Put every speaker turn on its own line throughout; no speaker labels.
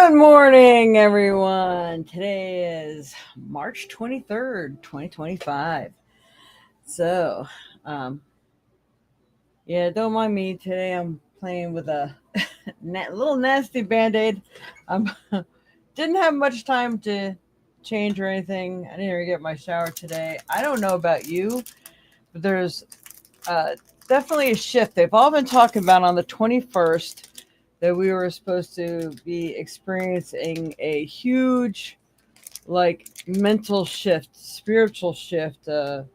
Good morning, everyone. Today is March 23rd, 2025. So, um, yeah, don't mind me. Today I'm playing with a little nasty band-aid. Um, didn't have much time to change or anything. I didn't even get my shower today. I don't know about you, but there's uh, definitely a shift. They've all been talking about on the 21st that we were supposed to be experiencing a huge like mental shift, spiritual shift, a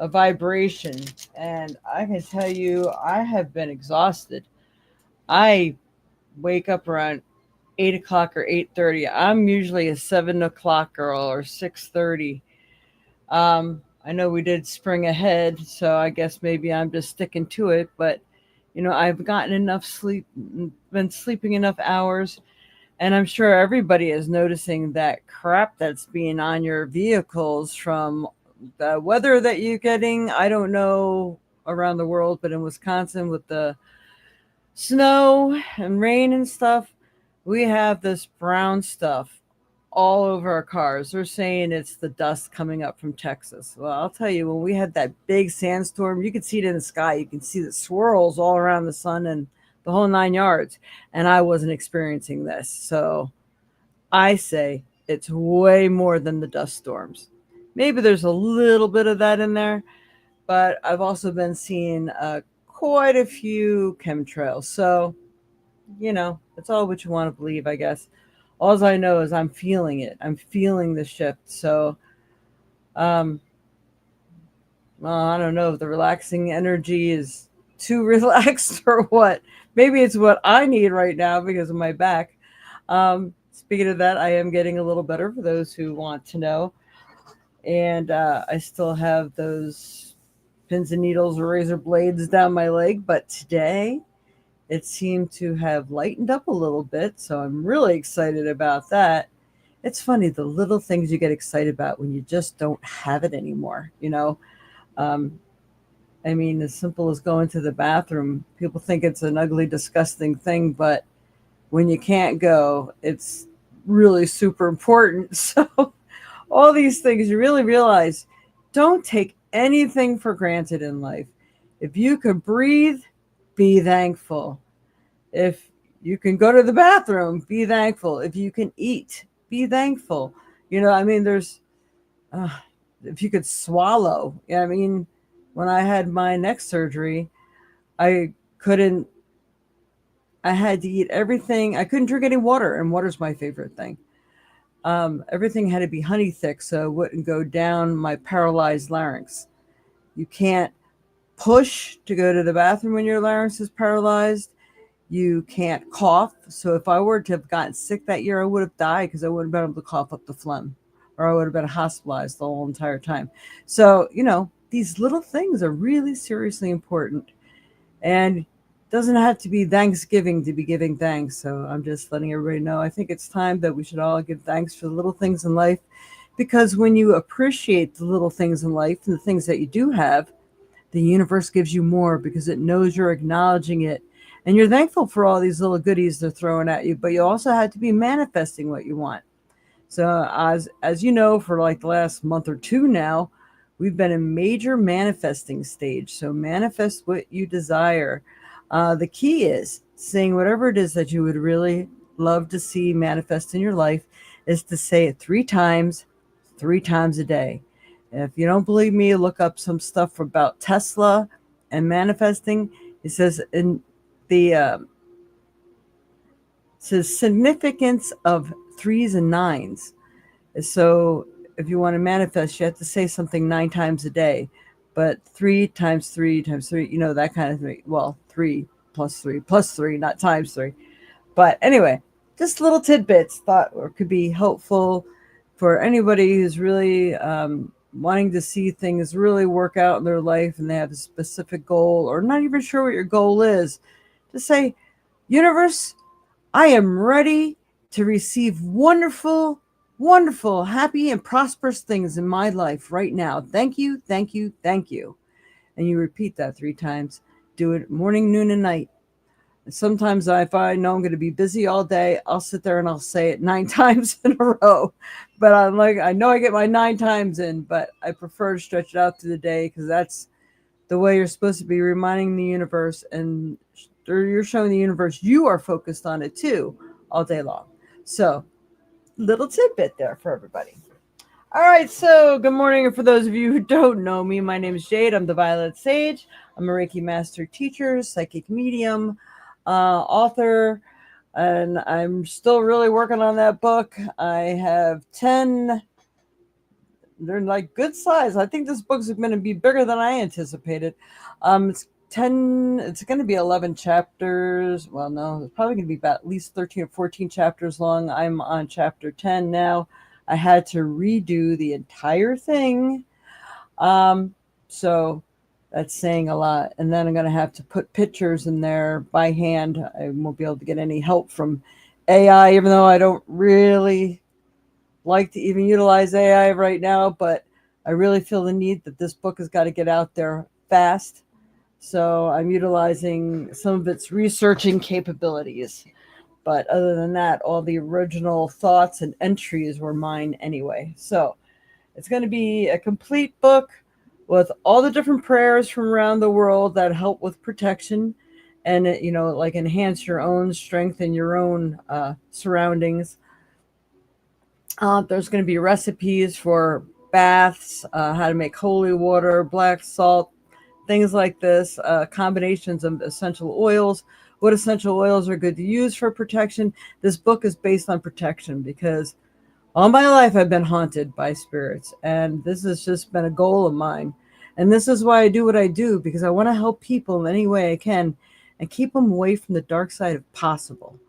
vibration. And I can tell you, I have been exhausted. I wake up around 8 o'clock or 8:30. I'm usually a 7 o'clock girl or 6:30. I know we did spring ahead, so I guess maybe I'm just sticking to it. But I've gotten enough sleep, been sleeping enough hours. And I'm sure everybody is noticing that crap that's being on your vehicles from the weather that you're getting. I don't know around the world, but in Wisconsin, with the snow and rain and stuff, we have this brown stuff all over our cars. They're saying it's the dust coming up from Texas. Well, I'll tell you, when we had that big sandstorm, you could see it in the sky. You can see the swirls all around the sun and the whole 9 yards. And I wasn't experiencing this. So I say it's way more than the dust storms. Maybe there's a little bit of that in there, but I've also been seeing quite a few chemtrails. So, it's all what you want to believe, I guess. All I know is I'm feeling it. I'm feeling the shift. So, um, well, I don't know if the relaxing energy is too relaxed or what. Maybe it's what I need right now because of my back. Speaking of that, I am getting a little better for those who want to know. And I still have those pins and needles or razor blades down my leg. But today it seemed to have lightened up a little bit. So I'm really excited about that. It's funny, the little things you get excited about when you just don't have it anymore. Um, I mean, as simple as going to the bathroom, people think it's an ugly, disgusting thing, but when you can't go, it's really super important. So, all these things you really realize, don't take anything for granted in life. If you could breathe, be thankful. If you can go to the bathroom, be thankful. If you can eat, be thankful. I mean, uh, if you could swallow, I mean, when I had my neck surgery, I couldn't, I had to eat everything. I couldn't drink any water, and water's my favorite thing. Everything had to be honey thick so it wouldn't go down my paralyzed larynx. You can't push to go to the bathroom when your larynx is paralyzed. You can't cough. So if I were to have gotten sick that year, I would have died because I wouldn't have been able to cough up the phlegm, or I would have been hospitalized the whole entire time. So, these little things are really seriously important. And it doesn't have to be Thanksgiving to be giving thanks. So I'm just letting everybody know. I think it's time that we should all give thanks for the little things in life, because when you appreciate the little things in life and the things that you do have, the universe gives you more because it knows you're acknowledging it. And you're thankful for all these little goodies they're throwing at you, but you also have to be manifesting what you want. So as you know, for like the last month or two now, we've been in major manifesting stage. So manifest what you desire. The key is saying whatever it is that you would really love to see manifest in your life is to say it three times a day. If you don't believe me, look up some stuff about Tesla and manifesting. It says in the says significance of threes and nines. So if you want to manifest, you have to say something 9 times a day, but 3 times 3 times 3, that kind of thing. Well, 3 plus 3 plus 3, not times 3. But anyway, just little tidbits thought or could be helpful for anybody who's really wanting to see things really work out in their life and they have a specific goal or not even sure what your goal is. Just say, universe, I am ready to receive wonderful, wonderful, happy, and prosperous things in my life right now. Thank you, thank you, thank you. And you repeat that 3 times. Do it morning, noon, and night. Sometimes if I know I'm going to be busy all day, I'll sit there and I'll say it 9 times in a row. But I'm like, I know I get my 9 times in, but I prefer to stretch it out through the day because that's the way you're supposed to be, reminding the universe, and you're showing the universe you are focused on it too all day long. So, little tidbit there for everybody. All right, so good morning. And for those of you who don't know me, my name is Jade. I'm the Violet Sage. I'm a Reiki Master teacher, psychic medium, author, and I'm still really working on that book. I have 10, they're like good size. I think this book's going to be bigger than I anticipated. It's 10, it's going to be 11 chapters. Well, no, it's probably going to be about at least 13 or 14 chapters long. I'm on chapter 10 now. I had to redo the entire thing. So that's saying a lot. And then I'm going to have to put pictures in there by hand. I won't be able to get any help from AI, even though I don't really like to even utilize AI right now, but I really feel the need that this book has got to get out there fast. So I'm utilizing some of its researching capabilities. But other than that, all the original thoughts and entries were mine anyway. So it's going to be a complete book with all the different prayers from around the world that help with protection and, like enhance your own strength and your own surroundings. There's going to be recipes for baths, how to make holy water, black salt, things like this, combinations of essential oils, what essential oils are good to use for protection. This book is based on protection because all my life I've been haunted by spirits, and this has just been a goal of mine. And this is why I do what I do, because I want to help people in any way I can and keep them away from the dark side if possible.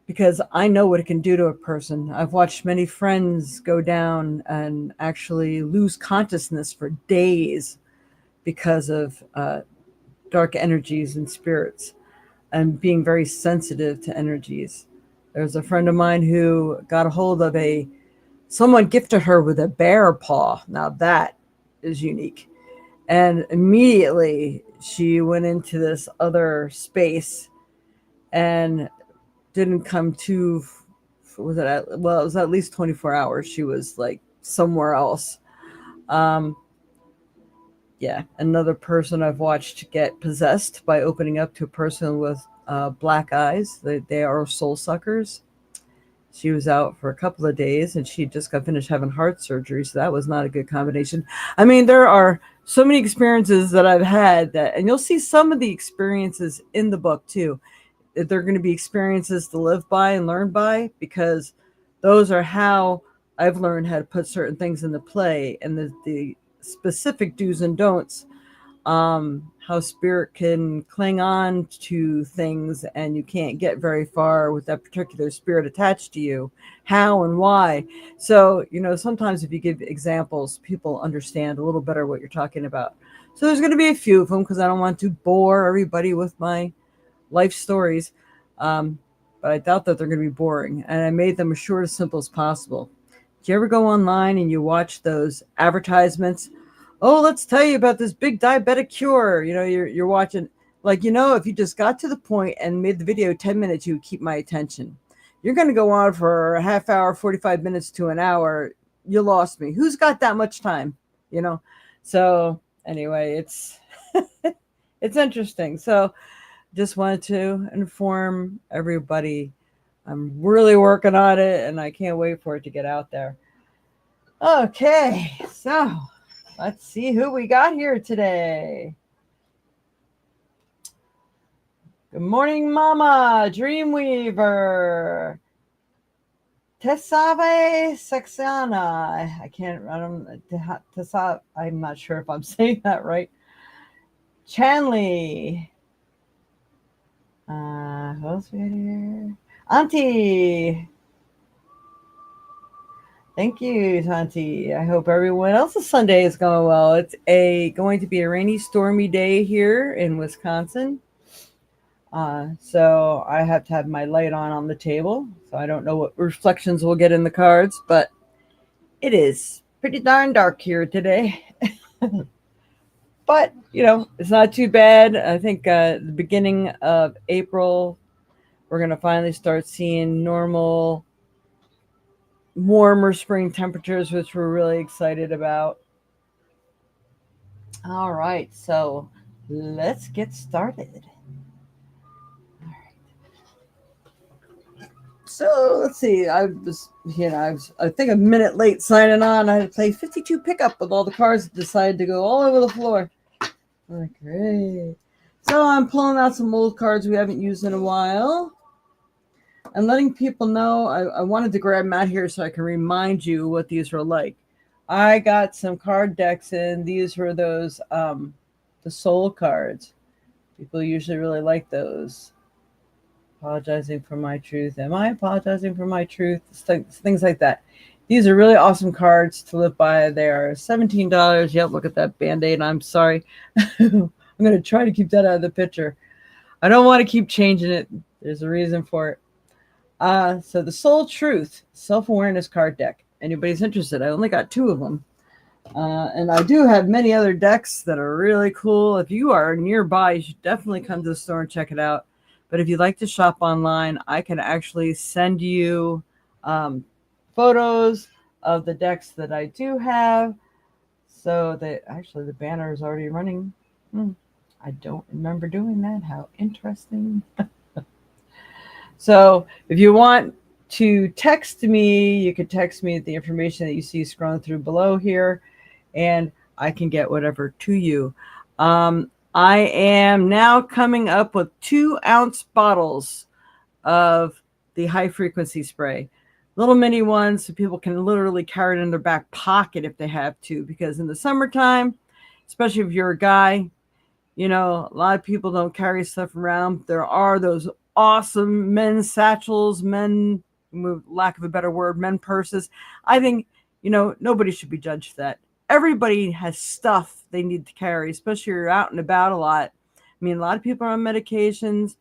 Because I know what it can do to a person. I've watched many friends go down and actually lose consciousness for days because of dark energies and spirits and being very sensitive to energies. There's a friend of mine who got a hold of someone gifted her with a bear paw. Now that is unique. And immediately she went into this other space and didn't come to, was it it was at least 24 hours. She was like somewhere else. Yeah, another person I've watched get possessed by opening up to a person with black eyes. They are soul suckers. She was out for a couple of days and she just got finished having heart surgery. So that was not a good combination. I mean, there are so many experiences that I've had and you'll see some of the experiences in the book too. They're going to be experiences to live by and learn by, because those are how I've learned how to put certain things into play, and the specific do's and don'ts, how spirit can cling on to things and you can't get very far with that particular spirit attached to you, how and why. So, sometimes if you give examples, people understand a little better what you're talking about. So there's going to be a few of them because I don't want to bore everybody with my life stories, but I doubt that they're going to be boring. And I made them as short as simple as possible. Do you ever go online and you watch those advertisements? Oh, let's tell you about this big diabetic cure. You're watching, like, if you just got to the point and made the video 10 minutes, you would keep my attention. You're going to go on for a half hour, 45 minutes to an hour. You lost me. Who's got that much time? So anyway, it's it's interesting. So just wanted to inform everybody I'm really working on it and I can't wait for it to get out there. Okay, so let's see who we got here today. Good morning, Mama, Dreamweaver, Tessave Saxana. I'm not sure if I'm saying that right. Chanley. Who else we got here? Auntie. Thank you, Auntie. I hope everyone else's Sunday is going well. It's going to be a rainy, stormy day here in Wisconsin. So I have to have my light on the table. So I don't know what reflections we'll get in the cards, but it is pretty darn dark here today. But, it's not too bad. I think the beginning of April, we're going to finally start seeing normal, warmer spring temperatures, which we're really excited about. All right, so let's get started. So let's see. I think a minute late signing on. I had to play 52 pickup with all the cards that decided to go all over the floor. Like, great. So I'm pulling out some old cards we haven't used in a while and letting people know. I wanted to grab them out here so I can remind you what these were like. I got some card decks in. These were those, the soul cards. People usually really like those. Apologizing for my truth. Am I apologizing for my truth? Things like that. These are really awesome cards to live by. They are $17. Yep, look at that Band-Aid. I'm sorry. I'm going to try to keep that out of the picture. I don't want to keep changing it. There's a reason for it. So the Soul Truth Self-Awareness card deck. Anybody's interested? I only got 2 of them. And I do have many other decks that are really cool. If you are nearby, you should definitely come to the store and check it out. But if you'd like to shop online, I can actually send you photos of the decks that I do have. So that actually the banner is already running. I don't remember doing that. How interesting. So if you want to text me, you can text me at the information that you see scrolling through below here, and I can get whatever to you. I am now coming up with 2-ounce bottles of the high frequency spray. Little mini ones so people can literally carry it in their back pocket if they have to, because in the summertime, especially if you're a guy, a lot of people don't carry stuff around. There are those awesome men's satchels, men, lack of a better word, men purses. I think, nobody should be judged for that. Everybody has stuff they need to carry, especially if you're out and about a lot. I mean, a lot of people are on medications.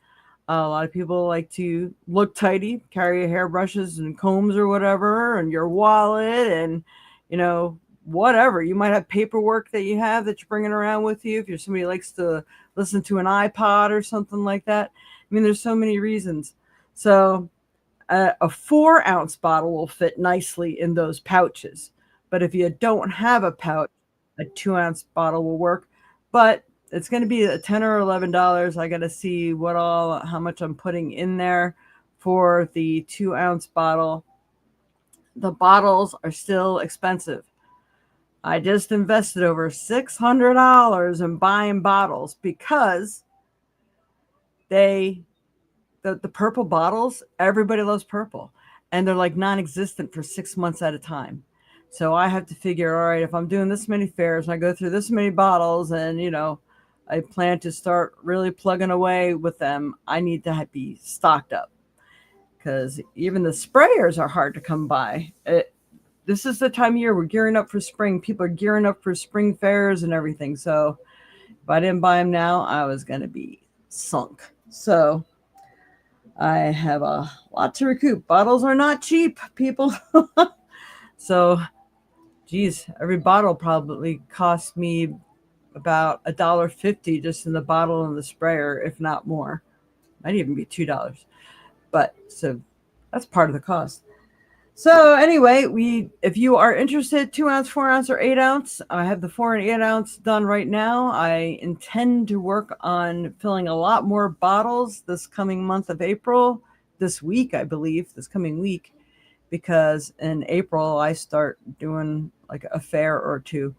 A lot of people like to look tidy, carry hairbrushes and combs or whatever, and your wallet and, whatever. You might have paperwork that you have that you're bringing around with you if you're somebody who likes to listen to an iPod or something like that. I mean, there's so many reasons. So a 4-ounce bottle will fit nicely in those pouches. But if you don't have a pouch, a 2-ounce bottle will work. But it's going to be a $10 or $11. I got to see how much I'm putting in there for the 2-ounce bottle. The bottles are still expensive. I just invested over $600 in buying bottles because the purple bottles, everybody loves purple, and they're like non-existent for 6 months at a time. So I have to figure, all right, if I'm doing this many fairs and I go through this many bottles and, I plan to start really plugging away with them, I need to be stocked up because even the sprayers are hard to come by. This is the time of year we're gearing up for spring. People are gearing up for spring fairs and everything. So if I didn't buy them now, I was going to be sunk. So I have a lot to recoup. Bottles are not cheap, people. So, geez, every bottle probably cost me about $1.50 just in the bottle and the sprayer, if not more. Might even be $2. But so that's part of the cost. So anyway, if you are interested, 2-ounce, 4-ounce, or 8-ounce, I have the 4 and 8-ounce done right now. I intend to work on filling a lot more bottles this coming month of April, this coming week, because in April I start doing like a fair or 2.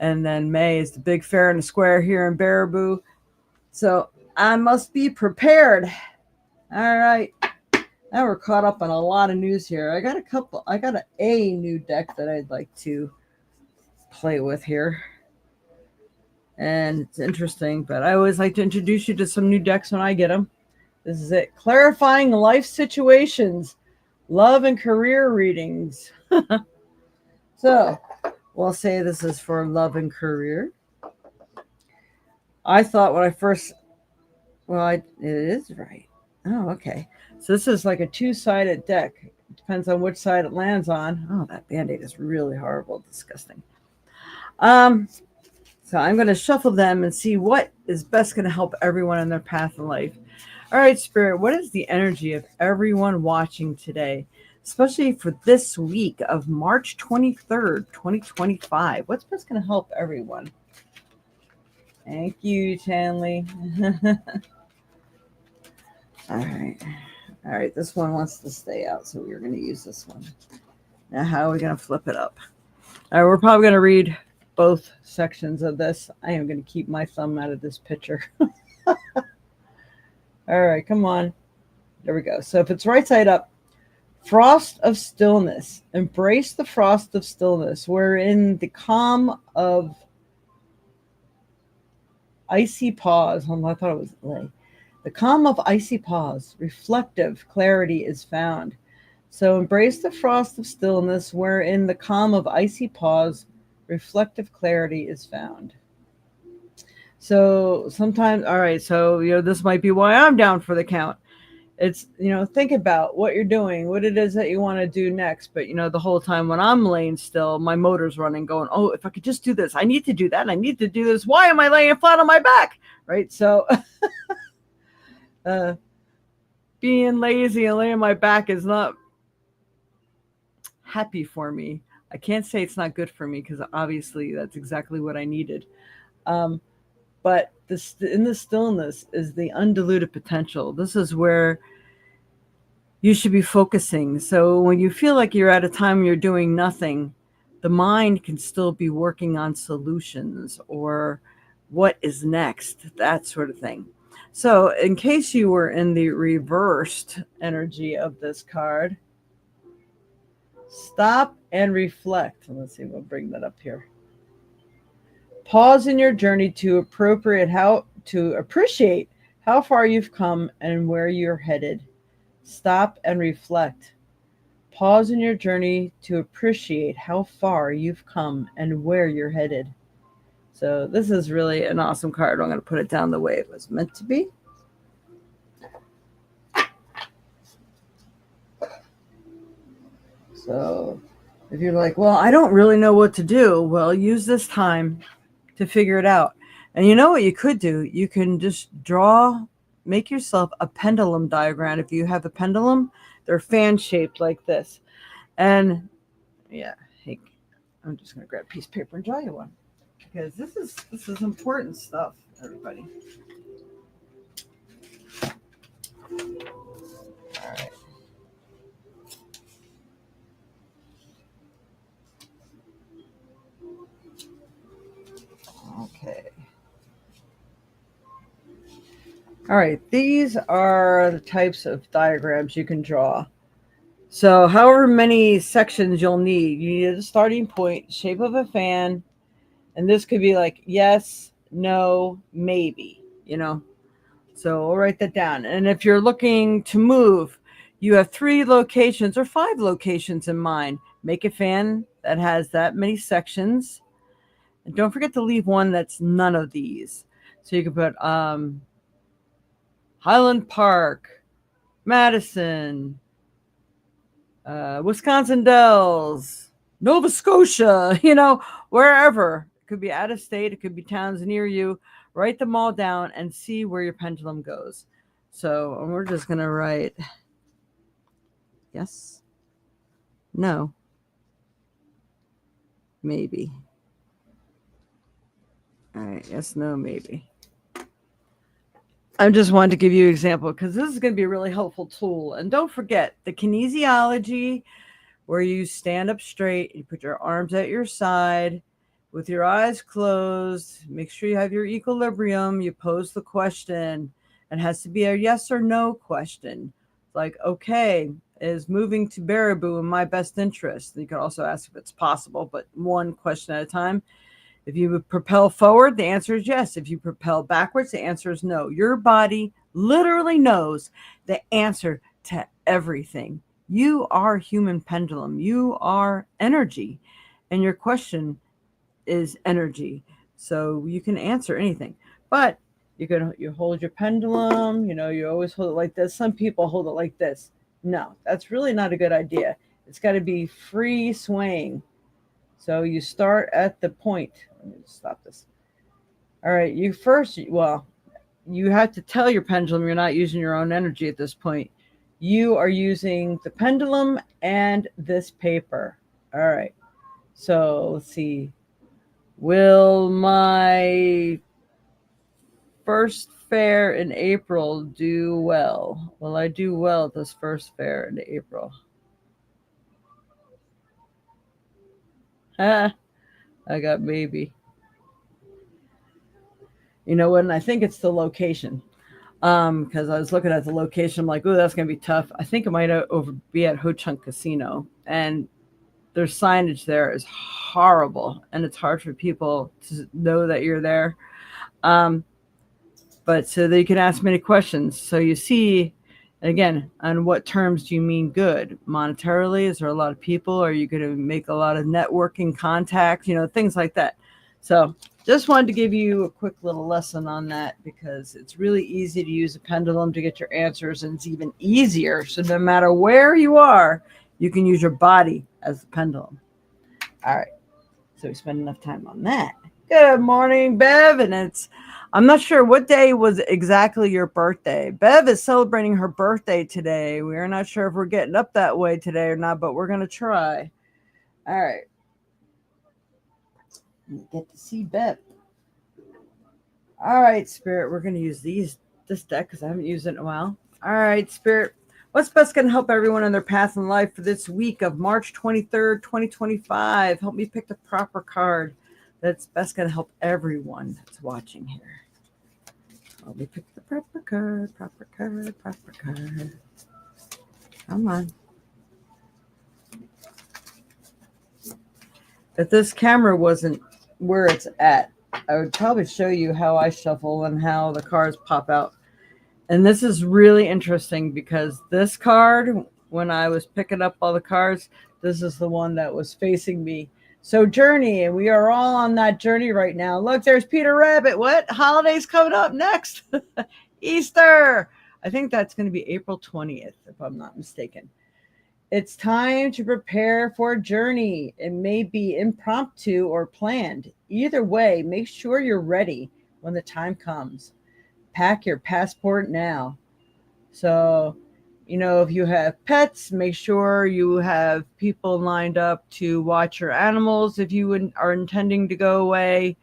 And then May is the big fair in the square here in Baraboo. So I must be prepared. All right. Now we're caught up on a lot of news here. I got a new deck that I'd like to play with here. And it's interesting, but I always like to introduce you to some new decks when I get them. This is it. Clarifying Life Situations, Love and Career Readings. So we'll say this is for love and career. I thought when I first, it is right. Oh, okay. So this is like a 2-sided deck. Depends on which side it lands on. Oh, that Band-Aid is really horrible, disgusting. So So I'm going to shuffle them and see what is best going to help everyone in their path in life. All right, Spirit, what is the energy of everyone watching today, especially for this week of March 23rd, 2025? What's best going to help everyone? Thank you, Chanley. All right. All right, this one wants to stay out, so we're going to use this one. Now, how are we going to flip it up? All right, we're probably going to read both sections of this. I am going to keep my thumb out of this picture. All right, come on. There we go. So if it's right side up, frost of stillness. Embrace the frost of stillness. We're in the calm of icy pause. I thought it was lay. The calm of icy pause. Reflective clarity is found. So embrace the frost of stillness, wherein the calm of icy pause, reflective clarity is found. So sometimes, all right, so, this might be why I'm down for the count. It's, think about what you're doing, what it is that you want to do next. But, the whole time when I'm laying still, my motor's running, going, oh, if I could just do this, I need to do that. I need to do this. Why am I laying flat on my back? Right. So being lazy and laying on my back is not happy for me. I can't say it's not good for me, because obviously that's exactly what I needed. But in the stillness is the undiluted potential. This is where you should be focusing. So when you feel like you're at a time when you're doing nothing, the mind can still be working on solutions or what is next, that sort of thing. So in case you were in the reversed energy of this card, stop and reflect. Let's see, we'll bring that up here. Pause in your journey to appreciate how far you've come and where you're headed. Stop and reflect. Pause in your journey to appreciate how far you've come and where you're headed. So this is really an awesome card. I'm going to put it down the way it was meant to be. So if you're like, well, I don't really know what to do, well, use this time to figure it out. And you know what you could do? You can just make yourself a pendulum diagram. If you have a pendulum, they're fan shaped like this. And yeah, hey, I'm just going to grab a piece of paper and draw you one, because this is important stuff, everybody. All right. Okay. All right. These are the types of diagrams you can draw. So however many sections you'll need, you need a starting point, shape of a fan, and this could be like yes, no, maybe, So we'll write that down. And if you're looking to move, you have 3 locations or 5 locations in mind. Make a fan that has that many sections. And don't forget to leave one that's none of these. So you can put Highland Park, Madison, Wisconsin Dells, Nova Scotia, wherever. It could be out of state. It could be towns near you. Write them all down and see where your pendulum goes. So we're just going to write yes, no, maybe. All right, yes, no, maybe. I just wanted to give you an example because this is going to be a really helpful tool. And don't forget the kinesiology, where you stand up straight, you put your arms at your side with your eyes closed. Make sure you have your equilibrium. You pose the question. It has to be a yes or no question. Like, okay, is moving to Baraboo in my best interest? You can also ask if it's possible, but one question at a time. If you propel forward, the answer is yes. If you propel backwards, the answer is no. Your body literally knows the answer to everything. You are human pendulum. You are energy. And your question is energy. So you can answer anything. But you hold your pendulum, you always hold it like this. Some people hold it like this. No, that's really not a good idea. It's got to be free swaying. So you start at the point. Let me just stop this. All right, you have to tell your pendulum you're not using your own energy at this point. You are using the pendulum and this paper. All right. So let's see. Will my first fair in April do well? Will I do well at this first fair in April? Ah, I got maybe. You know what? And I think it's the location. Because I was looking at the location, I'm like, oh, that's gonna be tough. I think it might be at Ho Chunk Casino, and their signage there is horrible, and it's hard for people to know that you're there. Um, but so that you can ask many questions. So you see, again, on what terms do you mean good? Monetarily, is there a lot of people? Are you going to make a lot of networking contacts? Things like that. So just wanted to give you a quick little lesson on that because it's really easy to use a pendulum to get your answers, and it's even easier. So no matter where you are, you can use your body as the pendulum. All right. So we spent enough time on that. Good morning, Bev. And I'm not sure what day was exactly your birthday. Bev is celebrating her birthday today. We're not sure if we're getting up that way today or not, but we're going to try. All right. You get to see Bev. All right, Spirit. We're going to use this deck because I haven't used it in a while. All right, Spirit. What's best going to help everyone on their path in life for this week of March 23rd, 2025? Help me pick the proper card that's best going to help everyone that's watching here. Help me pick the proper card. Come on. If this camera wasn't where it's at, I would probably show you how I shuffle and how the cards pop out. And this is really interesting because this card, when I was picking up all the cards, this is the one that was facing me. So journey, and we are all on that journey right now. Look, there's Peter Rabbit. What? Holiday's coming up next? Easter. I think that's going to be April 20th, if I'm not mistaken. It's time to prepare for a journey. It may be impromptu or planned. Either way, make sure you're ready when the time comes. Pack your passport now. So, if you have pets, make sure you have people lined up to watch your animals. If you are intending to go away,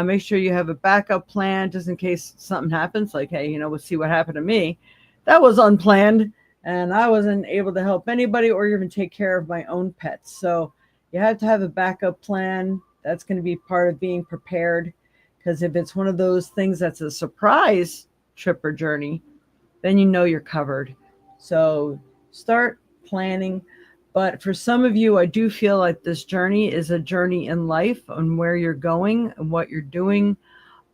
make sure you have a backup plan just in case something happens. Like, hey, we'll see what happened to me. That was unplanned, and I wasn't able to help anybody or even take care of my own pets. So you have to have a backup plan. That's going to be part of being prepared. Because if it's one of those things that's a surprise trip or journey, then you're covered. So start planning. But for some of you, I do feel like this journey is a journey in life on where you're going and what you're doing.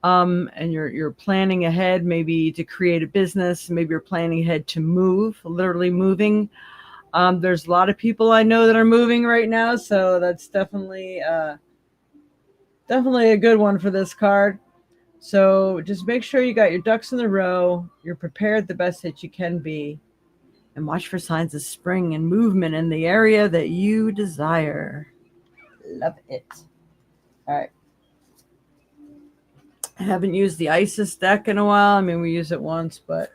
And you're planning ahead, maybe to create a business. Maybe you're planning ahead to move, literally moving. There's a lot of people I know that are moving right now. So that's definitely a good one for this card. So just make sure you got your ducks in a row. You're prepared the best that you can be. And watch for signs of spring and movement in the area that you desire. Love it. All right. I haven't used the Isis deck in a while. I mean, we use it once, but,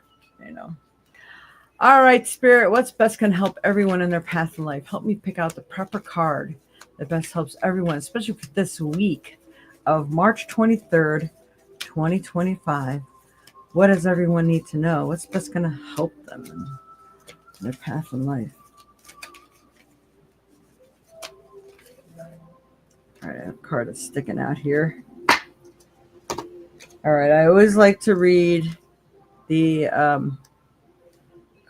All right, Spirit. What's best can help everyone in their path in life? Help me pick out the proper card that best helps everyone, especially for this week of March 23rd, 2025. What does everyone need to know? What's best going to help them in their path in life? All right, I have a card that's sticking out here. All right, I always like to read the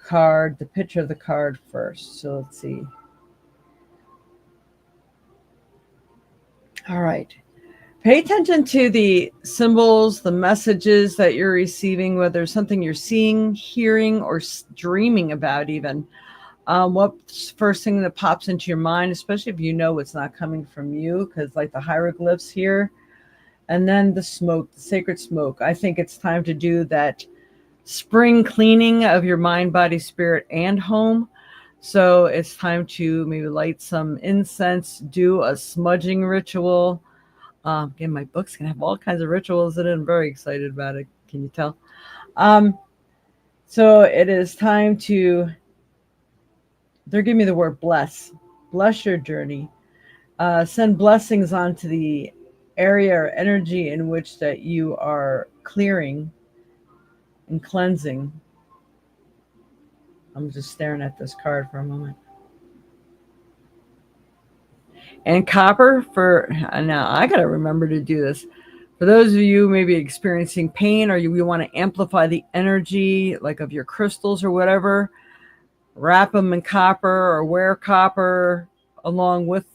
card, the picture of the card first. So let's see. All right. Pay attention to the symbols, the messages that you're receiving, whether it's something you're seeing, hearing, or dreaming about even. What's first thing that pops into your mind, especially if it's not coming from you, because like the hieroglyphs here. And then the smoke, the sacred smoke. I think it's time to do that spring cleaning of your mind, body, spirit, and home. So it's time to maybe light some incense, do a smudging ritual. Again, my book's gonna have all kinds of rituals in it. I'm very excited about it. Can you tell? Um, so it is time to. They're giving me the word bless. Bless your journey. Send blessings onto the area or energy in which that you are clearing and cleansing. I'm just staring at this card for a moment. And copper for now, I got to remember to do this. For those of you maybe experiencing pain or you want to amplify the energy like of your crystals or whatever, wrap them in copper or wear copper along with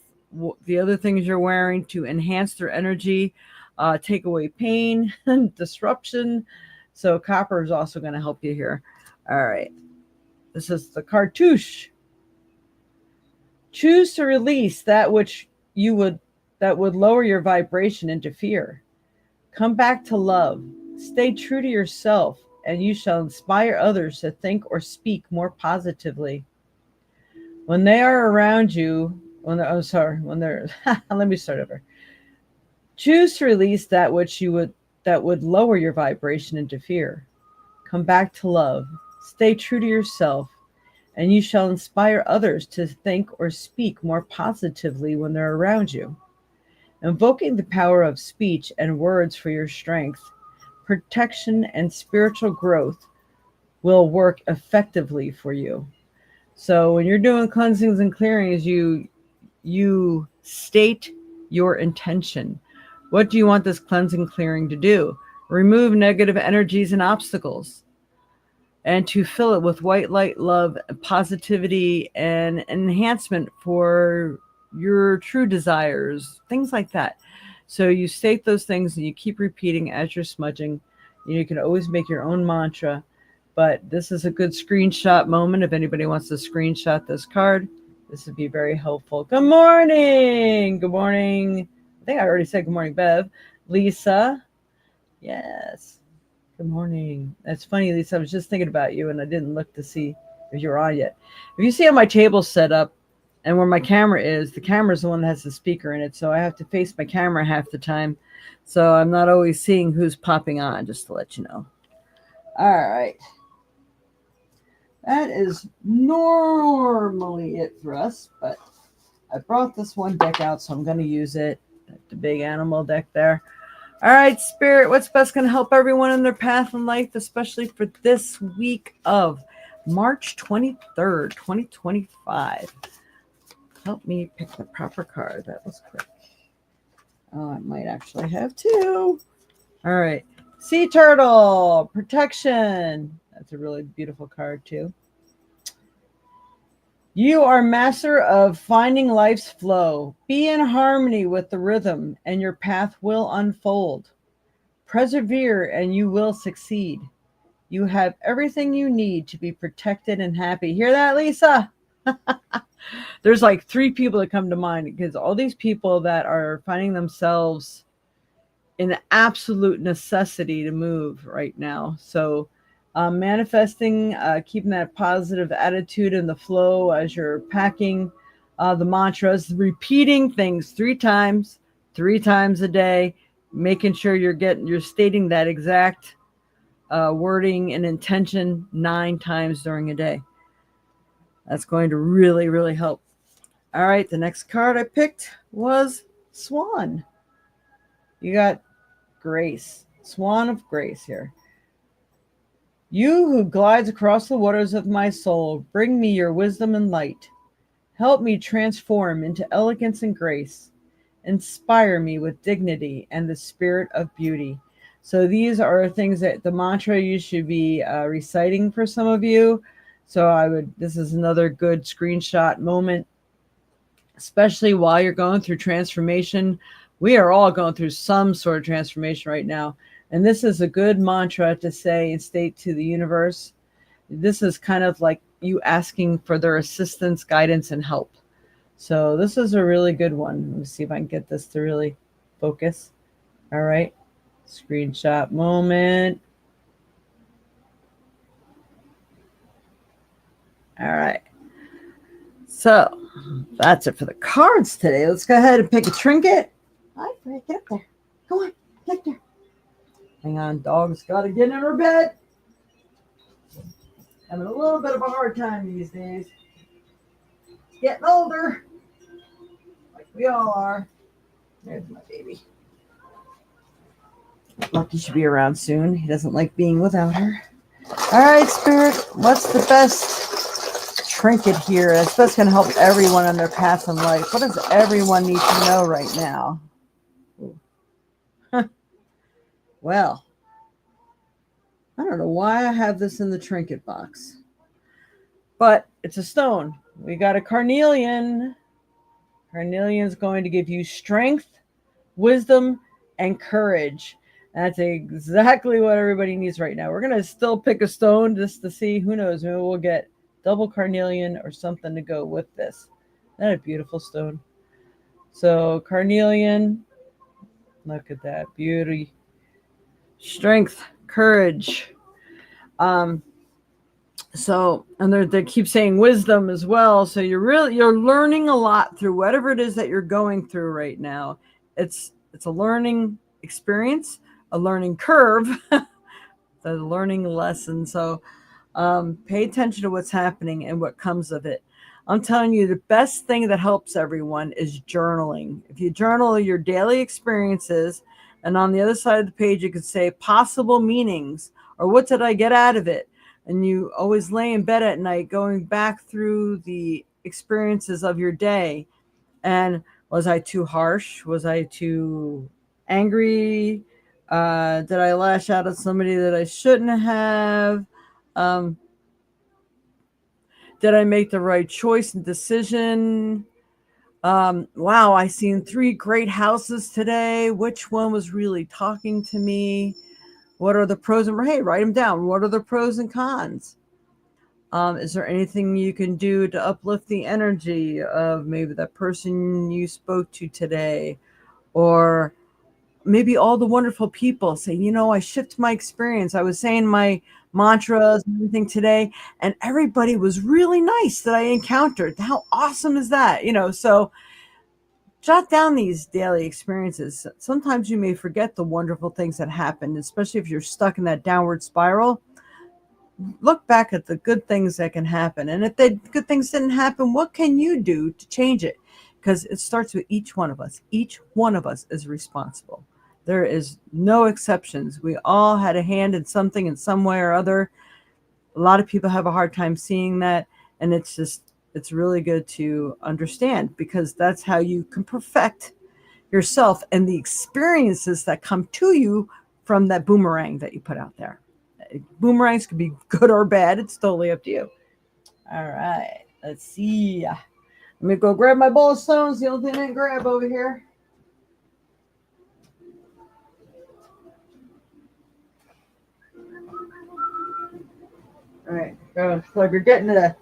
the other things you're wearing to enhance their energy, take away pain and disruption. So copper is also going to help you here. All right. This is the cartouche. Choose to release that which that would lower your vibration into fear. Come back to love. Stay true to yourself, and you shall inspire others to think or speak more positively. When they are around you, when they're let me start over. Choose to release that that would lower your vibration into fear. Come back to love. Stay true to yourself, and you shall inspire others to think or speak more positively when they're around you. Invoking the power of speech and words for your strength, protection, and spiritual growth will work effectively for you. So when you're doing cleansings and clearings, you state your intention. What do you want this cleansing clearing to do? Remove negative energies and obstacles, and to fill it with white light, love, positivity, and enhancement for your true desires, things like that. So you state those things and you keep repeating as you're smudging. You can always make your own mantra, but this is a good screenshot moment. If anybody wants to screenshot this card, this would be very helpful. Good morning. Good morning. I think I already said good morning, Bev. Lisa. Yes. Good morning. That's funny, Lisa. I was just thinking about you and I didn't look to see if you were on yet. If you see how my table's set up and where my camera is, the camera is the one that has the speaker in it. So I have to face my camera half the time. So I'm not always seeing who's popping on, just to let you know. All right. That is normally it for us, but I brought this one deck out, so I'm going to use it. The big animal deck there. All right, Spirit, what's best going to help everyone in their path in life, especially for this week of March 23rd, 2025? Help me pick the proper card. That was quick. Oh, I might actually have two. All right. Sea Turtle, Protection. That's a really beautiful card, too. You are master of finding life's flow. Be in harmony with the rhythm, and your path will unfold. Persevere, and you will succeed. You have everything you need to be protected and happy. Hear that, Lisa? There's like three people that come to mind because all these people that are finding themselves in absolute necessity to move right now. So manifesting, keeping that positive attitude in the flow as you're packing the mantras, repeating things three times a day, making sure you're stating that exact wording and intention 9 times during a day. That's going to really, really help. All right, the next card I picked was Swan. You got Grace, Swan of Grace here. You who glides across the waters of my soul, bring me your wisdom and light. Help me transform into elegance and grace. Inspire me with dignity and the spirit of beauty. So these are things that the mantra you should be reciting for some of you. So this is another good screenshot moment, especially while you're going through transformation. We are all going through some sort of transformation right now. And this is a good mantra to say and state to the universe. This is kind of like you asking for their assistance, guidance, and help. So this is a really good one. Let me see if I can get this to really focus. All right. Screenshot moment. All right. So that's it for the cards today. Let's go ahead and pick a trinket. Hi, All right, get up there. Go on, get there. Hang on, dog's got to get in her bed. Having a little bit of a hard time these days. Getting older, like we all are. There's my baby. Lucky should be around soon. He doesn't like being without her. All right, Spirit, what's the best trinket here that's best going to help everyone on their path in life? What does everyone need to know right now? Well, I don't know why I have this in the trinket box, but it's a stone. We got a carnelian. Carnelian is going to give you strength, wisdom, and courage. That's exactly what everybody needs right now. We're going to still pick a stone just to see. Who knows? Maybe we'll get double carnelian or something to go with this. Isn't that a beautiful stone? So carnelian, look at that beauty. Strength, courage. So, and they keep saying wisdom as well. So you're learning a lot through whatever it is that you're going through right now. It's a learning experience, a learning curve, the learning lesson. So pay attention to what's happening and what comes of it. I'm telling you, the best thing that helps everyone is journaling. If you journal your daily experiences, and on the other side of the page, you could say possible meanings or what did I get out of it? And you always lay in bed at night going back through the experiences of your day. And was I too harsh? Was I too angry? Did I lash out at somebody that I shouldn't have? Did I make the right choice and decision? Wow, I seen 3 great houses today. Which one was really talking to me? What are the pros and hey, write them down. What are the pros and cons? Is there anything you can do to uplift the energy of maybe that person you spoke to today? Or maybe all the wonderful people say, I shift my experience. I was saying my mantras and everything today, and everybody was really nice that I encountered. How awesome is that? So jot down these daily experiences. Sometimes you may forget the wonderful things that happen, especially if you're stuck in that downward spiral. Look back at the good things that can happen. And if the good things didn't happen, what can you do to change it? Because it starts with each one of us. Each one of us is responsible. There is no exceptions. We all had a hand in something in some way or other. A lot of people have a hard time seeing that. And it's really good to understand, because that's how you can perfect yourself and the experiences that come to you from that boomerang that you put out there. Boomerangs could be good or bad. It's totally up to you. All right. Let's see. Let me go grab my bowl of stones. The only thing I didn't grab over here. All right. So we're getting a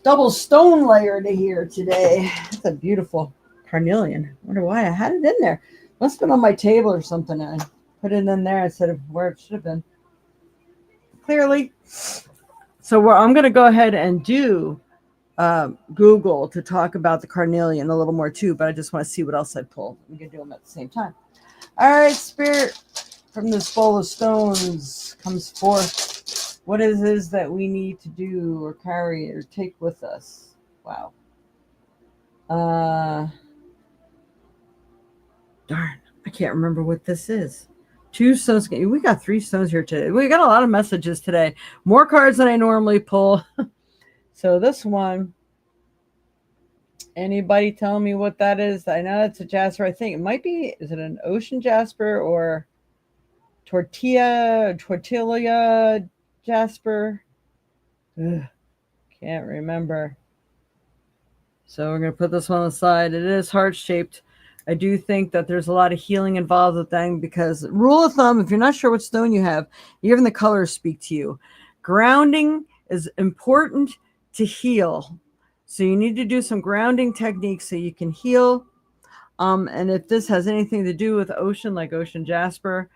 double stone layer to here today. That's a beautiful carnelian. I wonder why I had it in there. Must have been on my table or something. I put it in there instead of where it should have been. Clearly. So I'm going to go ahead and do Google to talk about the carnelian a little more too, but I just want to see what else I pulled. I'm going to do them at the same time. All right, Spirit, from this bowl of stones comes forth what it is that we need to do or carry or take with us. Wow. Darn, I can't remember what this is. 2 stones. We got 3 stones here today. We got a lot of messages today. More cards than I normally pull. So this one, anybody tell me what that is? I know it's a jasper. I think it might be, is it an ocean jasper or tortilla jasper? Ugh, can't remember. So we're going to put this one aside. It is heart-shaped. I do think that there's a lot of healing involved with that, because rule of thumb, if you're not sure what stone you have, even the colors speak to you. Grounding is important to heal. So you need to do some grounding techniques so you can heal. And if this has anything to do with ocean, like ocean jasper,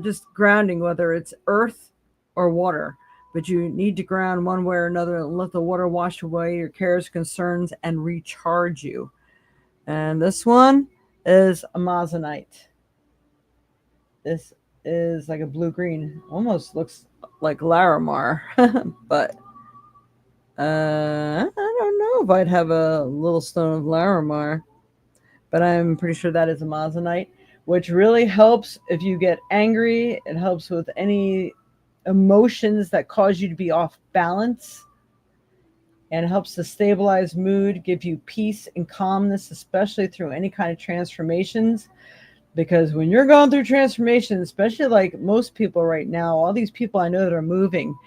just grounding, whether it's earth or water. But you need to ground one way or another and let the water wash away your cares, concerns, and recharge you. And this one is amazonite. This is like a blue green, almost looks like Larimar, but I don't know if I'd have a little stone of Larimar, but I'm pretty sure that is amazonite, which really helps if you get angry. It helps with any emotions that cause you to be off balance, and helps to stabilize mood, give you peace and calmness, especially through any kind of transformations. Because when you're going through transformation, especially like most people right now, all these people I know that are moving,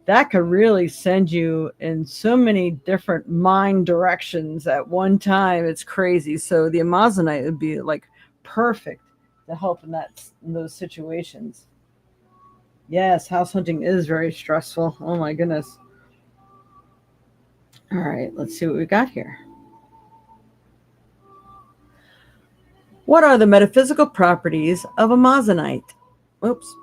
that could really send you in so many different mind directions at one time. It's crazy. So the amazonite would be like perfect to help in those situations. Yes, house hunting is very stressful. Oh my goodness. All right, let's see what we got here. What are the metaphysical properties of amazonite? Oops,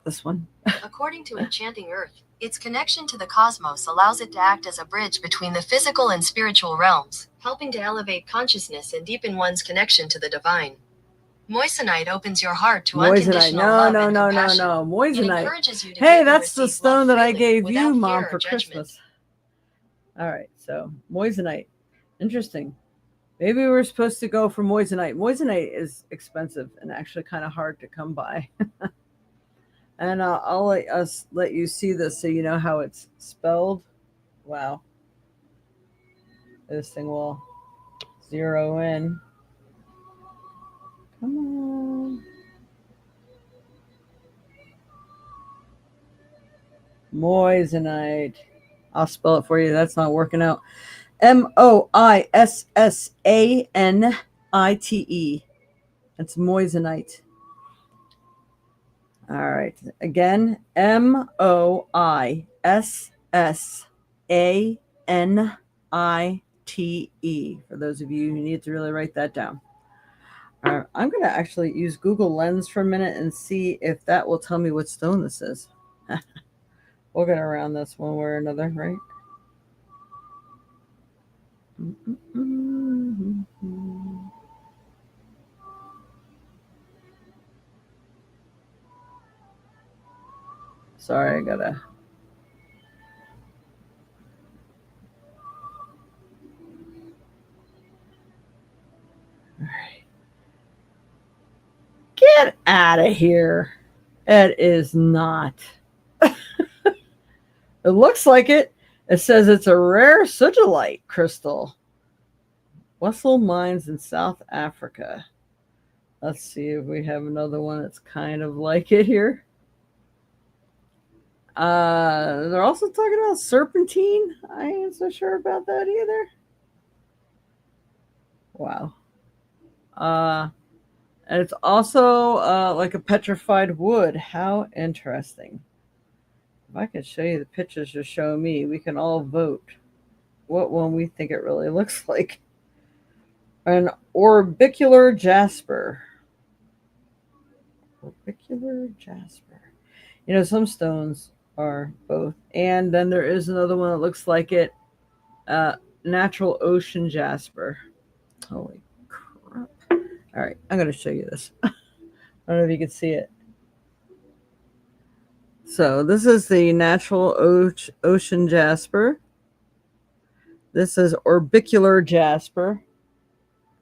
this one.
According to Enchanting Earth, its connection to the cosmos allows it to act as a bridge between the physical and spiritual realms, helping to elevate consciousness and deepen one's connection to the divine. Moissanite opens your heart to unconditional love and compassion.
Moissanite.
It encourages you to
Hey,
give and
that's the
receive
stone
love
that I
freely,
gave you,
without
Mom,
fear
for
or judgment.
Christmas. All right, so moissanite. Interesting. Maybe we were supposed to go for moissanite. Moissanite is expensive and actually kind of hard to come by. And I'll let you see this so you know how it's spelled. Wow. This thing will zero in. Come on. Moissanite. I'll spell it for you. That's not working out. Moissanite. It's moissanite. All right. Again, Moissanite. For those of you who need to really write that down. I'm going to actually use Google Lens for a minute and see if that will tell me what stone this is. We'll get around this one way or another, right? Sorry, I gotta. All right. Get out of here. It is not. It looks like it. It says it's a rare sugilite crystal. Wessel Mines in South Africa. Let's see if we have another one that's kind of like it here. They're also talking about serpentine. I ain't so sure about that either. Wow. And it's also like a petrified wood. How interesting. If I could show you the pictures you're showing me, we can all vote what one we think it really looks like. An orbicular jasper. Orbicular jasper. You know, some stones are both. And then there is another one that looks like it. Natural ocean jasper. Holy crap. All right, I'm going to show you this. I don't know if you can see it. So this is the natural ocean jasper. This is orbicular jasper.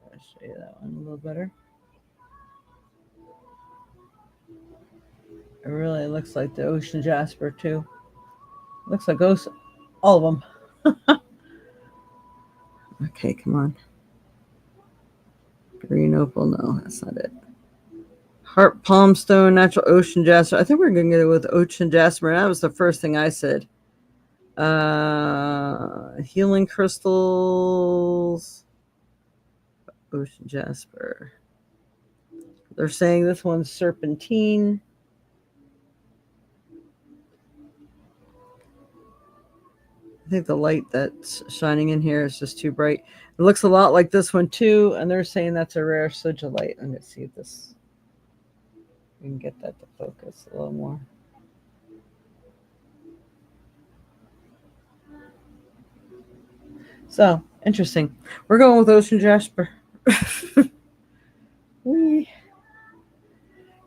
I'll show you that one a little better. It really looks like the ocean jasper too. Looks like all of them. Okay, come on. Green opal, no, that's not it. Heart palm stone, natural ocean jasper. I think we're going to go with ocean jasper. That was the first thing I said. Healing crystals, ocean jasper. They're saying this one's serpentine. I think the light that's shining in here is just too bright. It looks a lot like this one too, and they're saying that's a rare sugilite. I'm going to see if we can get that to focus a little more. So, interesting. We're going with ocean jasper.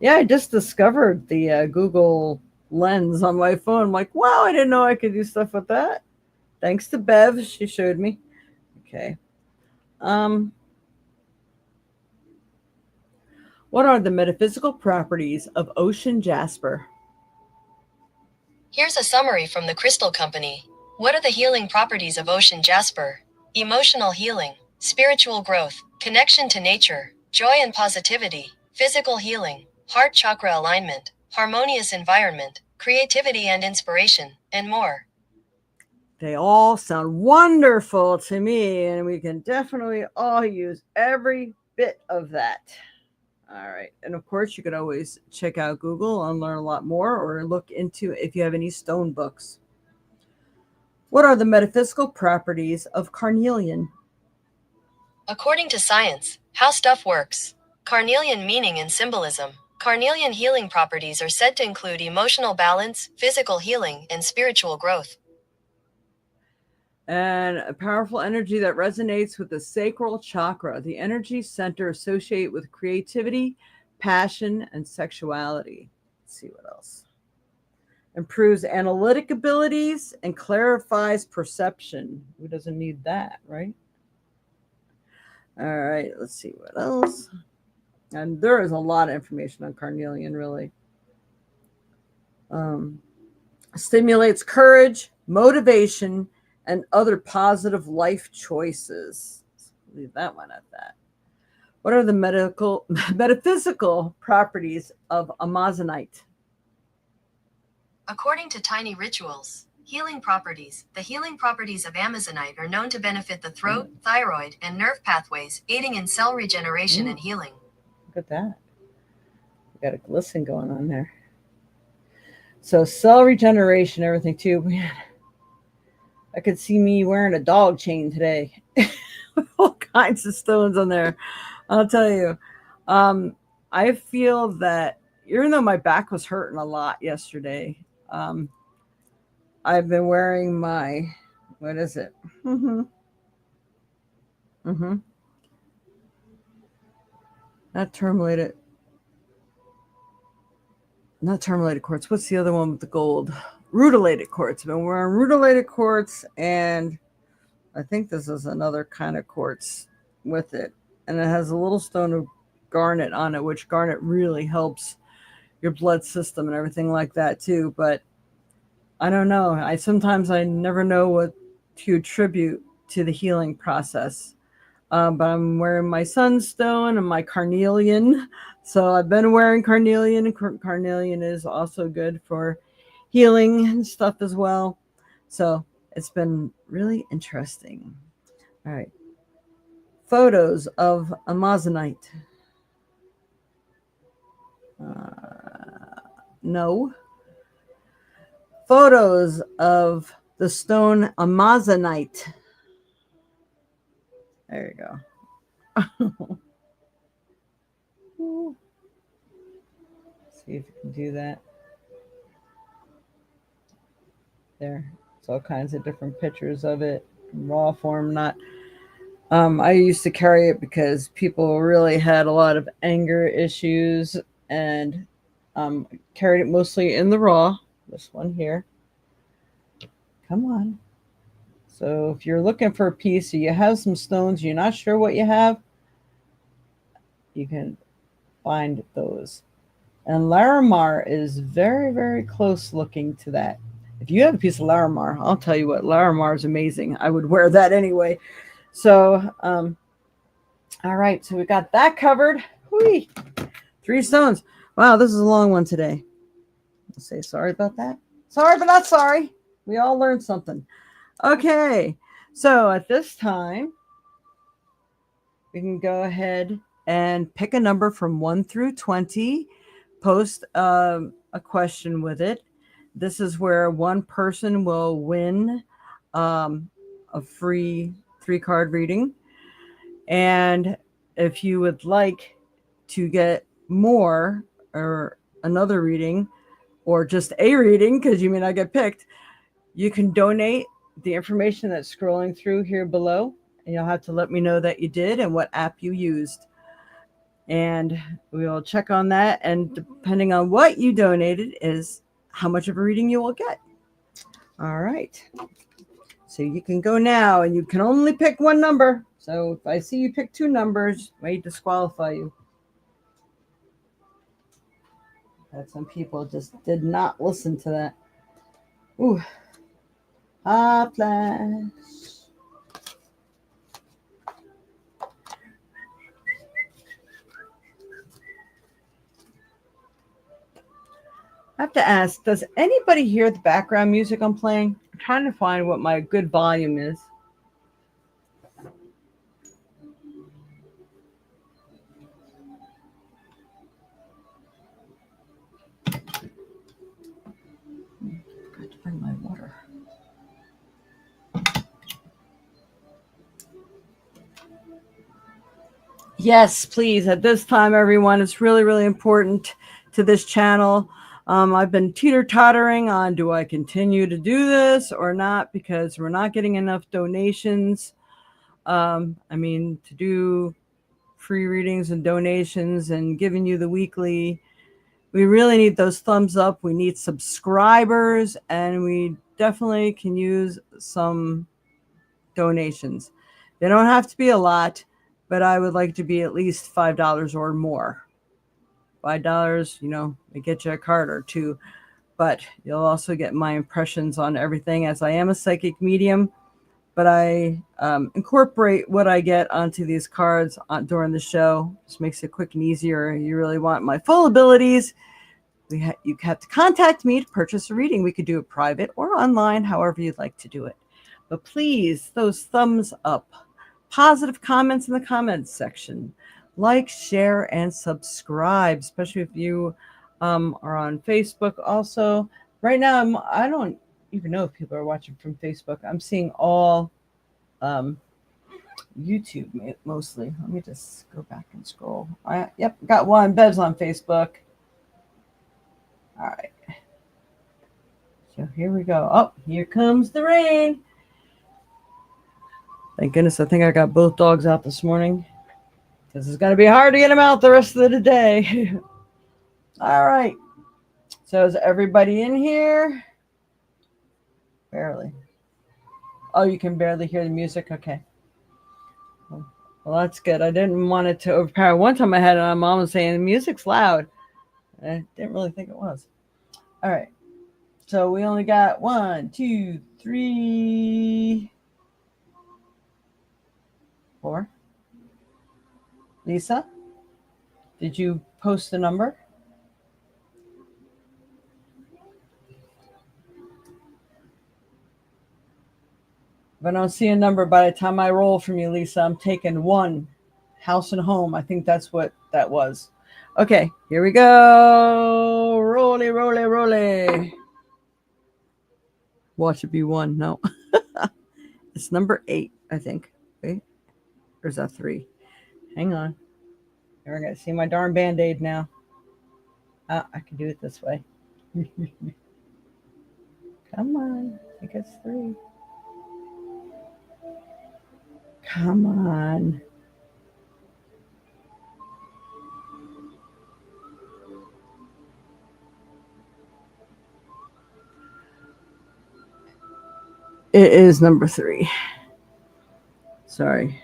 Yeah, I just discovered the Google Lens on my phone. I'm like, wow, I didn't know I could do stuff with that. Thanks to Bev, she showed me. Okay. Um, what are the metaphysical properties of ocean jasper?
Here's a summary from the Crystal Company. What are the healing properties of ocean jasper? Emotional healing, spiritual growth, connection to nature, joy and positivity, physical healing, heart chakra alignment, harmonious environment, creativity and inspiration, and more.
They all sound wonderful to me, and we can definitely all use every bit of that. All right. And of course, you can always check out Google and learn a lot more or look into if you have any stone books. What are the metaphysical properties of carnelian?
According to science, how stuff works. Carnelian meaning and symbolism. Carnelian healing properties are said to include emotional balance, physical healing, and spiritual growth.
And a powerful energy that resonates with the sacral chakra, the energy center associated with creativity, passion, and sexuality. Let's see what else. Improves analytic abilities and clarifies perception. Who doesn't need that, right? All right, let's see what else. And there is a lot of information on carnelian, really. Um, Stimulates courage, motivation, and other positive life choices. Let's leave that one at that. What are the metaphysical properties of amazonite?
According to Tiny Rituals, healing properties, the healing properties of Amazonite are known to benefit the throat, thyroid, and nerve pathways, aiding in cell regeneration and healing.
Look at that. We got a glisten going on there. So cell regeneration, everything too. Man, I could see me wearing a dog chain today. All kinds of stones on there. I'll tell you. Um, I feel that even though my back was hurting a lot yesterday, um, I've been wearing my, what is it? Mm-hmm. Mm-hmm. Not terminated. Not terminated quartz. What's the other one with the gold? Rutilated quartz. I've been wearing rutilated quartz, and I think this is another kind of quartz with it. And it has a little stone of garnet on it, which garnet really helps your blood system and everything like that too. But I don't know. I never know what to attribute to the healing process. But I'm wearing my sunstone and my carnelian. So I've been wearing carnelian. Carnelian is also good for healing and stuff as well. So it's been really interesting. All right. Photos of amazonite. No. Photos of the stone amazonite. There you go. See if you can do that. There. It's all kinds of different pictures of it in raw form, not. I used to carry it because people really had a lot of anger issues and carried it mostly in the raw. This one here. Come on. So if you're looking for a piece, or you have some stones, you're not sure what you have, you can find those. And Larimar is very, very close looking to that. If you have a piece of Larimar, I'll tell you what, Larimar is amazing. I would wear that anyway. So, all right, so we got that covered. Whee! 3 stones. Wow, this is a long one today. I'll say sorry about that. Sorry, but not sorry. We all learned something. Okay, so at this time, we can go ahead and pick a number from 1 through 20, post a question with it. This is where one person will win a free 3-card reading. And if you would like to get more or another reading or just a reading, because you may not get picked, you can donate the information that's scrolling through here below. And you'll have to let me know that you did and what app you used. And we'll check on that. And depending on what you donated, is how much of a reading you will get. All right. So you can go now, and you can only pick one number. So if I see you pick two numbers, I may disqualify you. Had some people just did not listen to that. Ooh, hot flash. I have to ask, does anybody hear the background music I'm playing? I'm trying to find what my good volume is. Got to bring my water. Yes, please. At this time, everyone, it's really, really important to this channel. I've been teeter-tottering on, do I continue to do this or not, because we're not getting enough donations. To do free readings and donations and giving you the weekly, we really need those thumbs up. We need subscribers, and we definitely can use some donations. They don't have to be a lot, but I would like to be at least $5 or more. $5, they get you a card or two, but you'll also get my impressions on everything, as I am a psychic medium, but I incorporate what I get onto these cards during the show. Just makes it quick and easier. You really want my full abilities, you have to contact me to purchase a reading. We could do it private or online, however you'd like to do it. But please, those thumbs up, positive comments in the comments section, like, share, and subscribe, especially if you are on Facebook. Also, right now, I don't even know if people are watching from Facebook. I'm seeing all YouTube mostly. Let me just go back and scroll. Yep, got one. Bev's on Facebook. All right. So here we go. Oh, here comes the rain. Thank goodness, I think I got both dogs out this morning, because it's going to be hard to get them out the rest of the day. All right. So is everybody in here? Barely. Oh, you can barely hear the music? Okay. Well, that's good. I didn't want it to overpower. One time I had it on, Mom was saying the music's loud. I didn't really think it was. All right. So we only got 1, 2, 3, 4. Lisa, did you post the number? If I don't see a number by the time I roll from you, Lisa, I'm taking 1. House and home. I think that's what that was. Okay, here we go. Rolly, rolly, rolly. Watch it be 1. No. It's number 8, I think. Wait. Or is that 3? Hang on. Here, I gotta see my darn Band-Aid now. I can do it this way. Come on. I think it's 3. Come on. It is number 3. Sorry.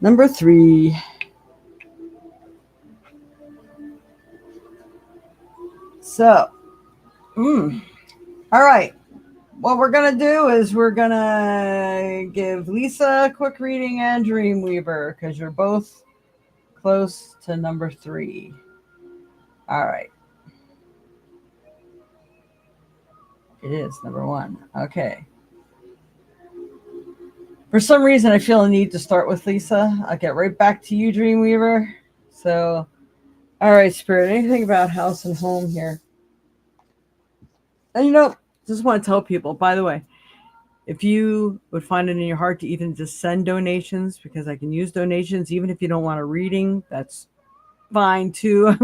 Number 3. So, all right. What we're going to do is we're going to give Lisa a quick reading and Dreamweaver, because you're both close to number 3. All right. It is number 1. Okay. For some reason, I feel a need to start with Lisa. I'll get right back to you, Dreamweaver. So, all right, Spirit, anything about house and home here? And just want to tell people, by the way, if you would find it in your heart to even just send donations, because I can use donations, even if you don't want a reading, that's fine too.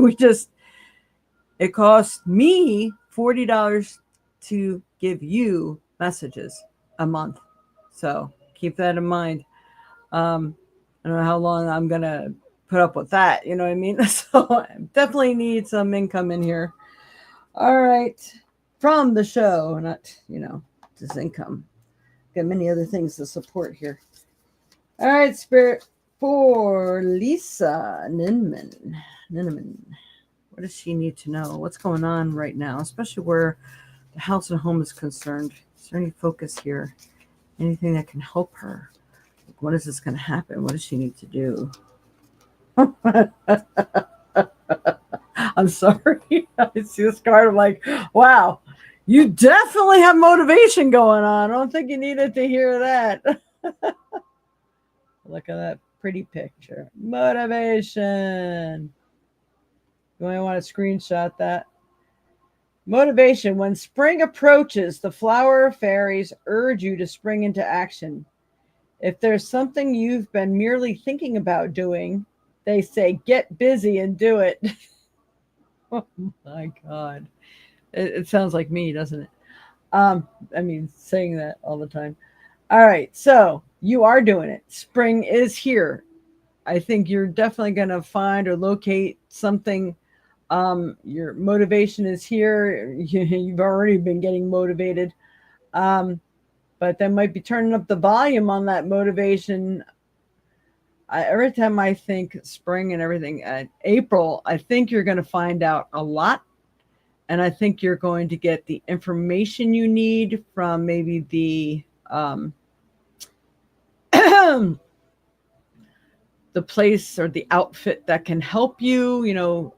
It costs me $40 to give you messages a month. So keep that in mind. I don't know how long I'm going to put up with that. You know what I mean? So I definitely need some income in here. All right. From the show, not, just income. Got many other things to support here. All right, Spirit, for Lisa Ninman. Ninman. What does she need to know? What's going on right now, especially where the house and home is concerned? Is there any focus here? Anything that can help her? Like, what is this going to happen? What does she need to do? I'm sorry. I see this card. I'm like, wow, you definitely have motivation going on. I don't think you needed to hear that. Look at that pretty picture. Motivation. You might want to screenshot that. Motivation. When spring approaches, the flower fairies urge you to spring into action. If there's something you've been merely thinking about doing, they say, get busy and do it. Oh my God. It sounds like me, doesn't it? Saying that all the time. All right. So you are doing it. Spring is here. I think you're definitely going to find or locate something. Your motivation is here. You've already been getting motivated. But that might be turning up the volume on that motivation. Every time I think spring and everything, April, I think you're going to find out a lot. And I think you're going to get the information you need from maybe the the place or the outfit that can help you,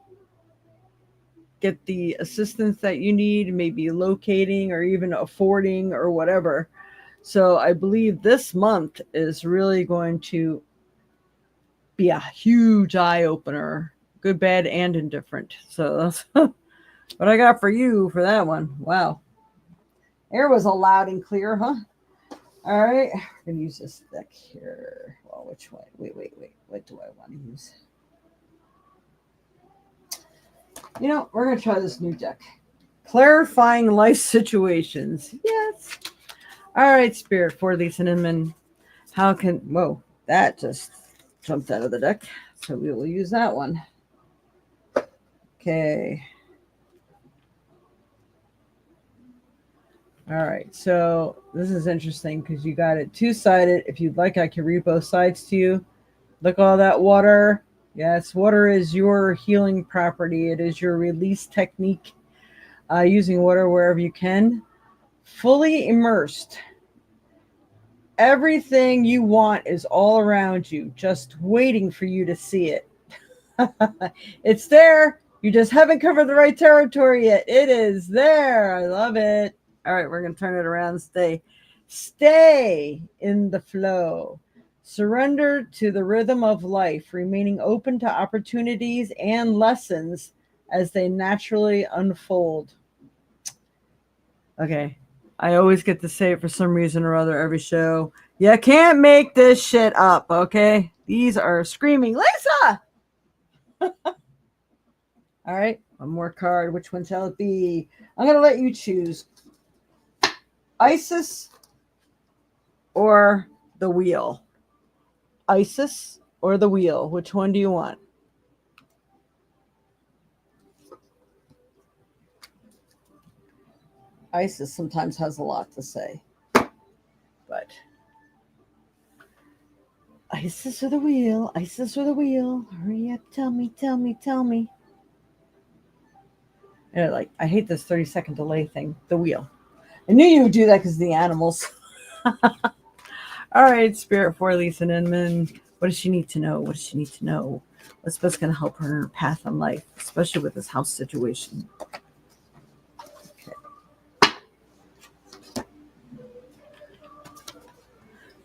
get the assistance that you need, maybe locating or even affording or whatever. So I believe this month is really going to be a huge eye opener, good, bad, and indifferent. So that's what I got for you for that one. Wow. Air was loud and clear, huh? All right. I'm going to use this deck here. Well, which way? Wait. What do I want to use? We're going to try this new deck. Clarifying life situations. Yes. All right, Spirit, for Lisa Inman. Whoa, that just jumped out of the deck. So we will use that one. Okay. All right, so this is interesting because you got it two-sided. If you'd like, I can read both sides to you. Look, all that water. Yes, water is your healing property. It is your release technique. Using water wherever you can. Fully immersed. Everything you want is all around you, just waiting for you to see it. It's there. You just haven't covered the right territory yet. It is there. I love it. All right, we're going to turn it around. Stay in the flow. Surrender to the rhythm of life, remaining open to opportunities and lessons as they naturally unfold. Okay. I always get to say it for some reason or other every show. You can't make this shit up, okay? These are screaming, Lisa! All right, one more card. Which one shall it be? I'm going to let you choose. Isis or the wheel? Isis or the wheel? Which one do you want? Isis sometimes has a lot to say. But Isis or the wheel? Isis or the wheel? Hurry up, tell me. And I hate this 30-second delay thing. The wheel. I knew you would do that because of the animals. All right, Spirit for Lisa Inman. What does she need to know? What's best going to help her in her path in life, especially with this house situation?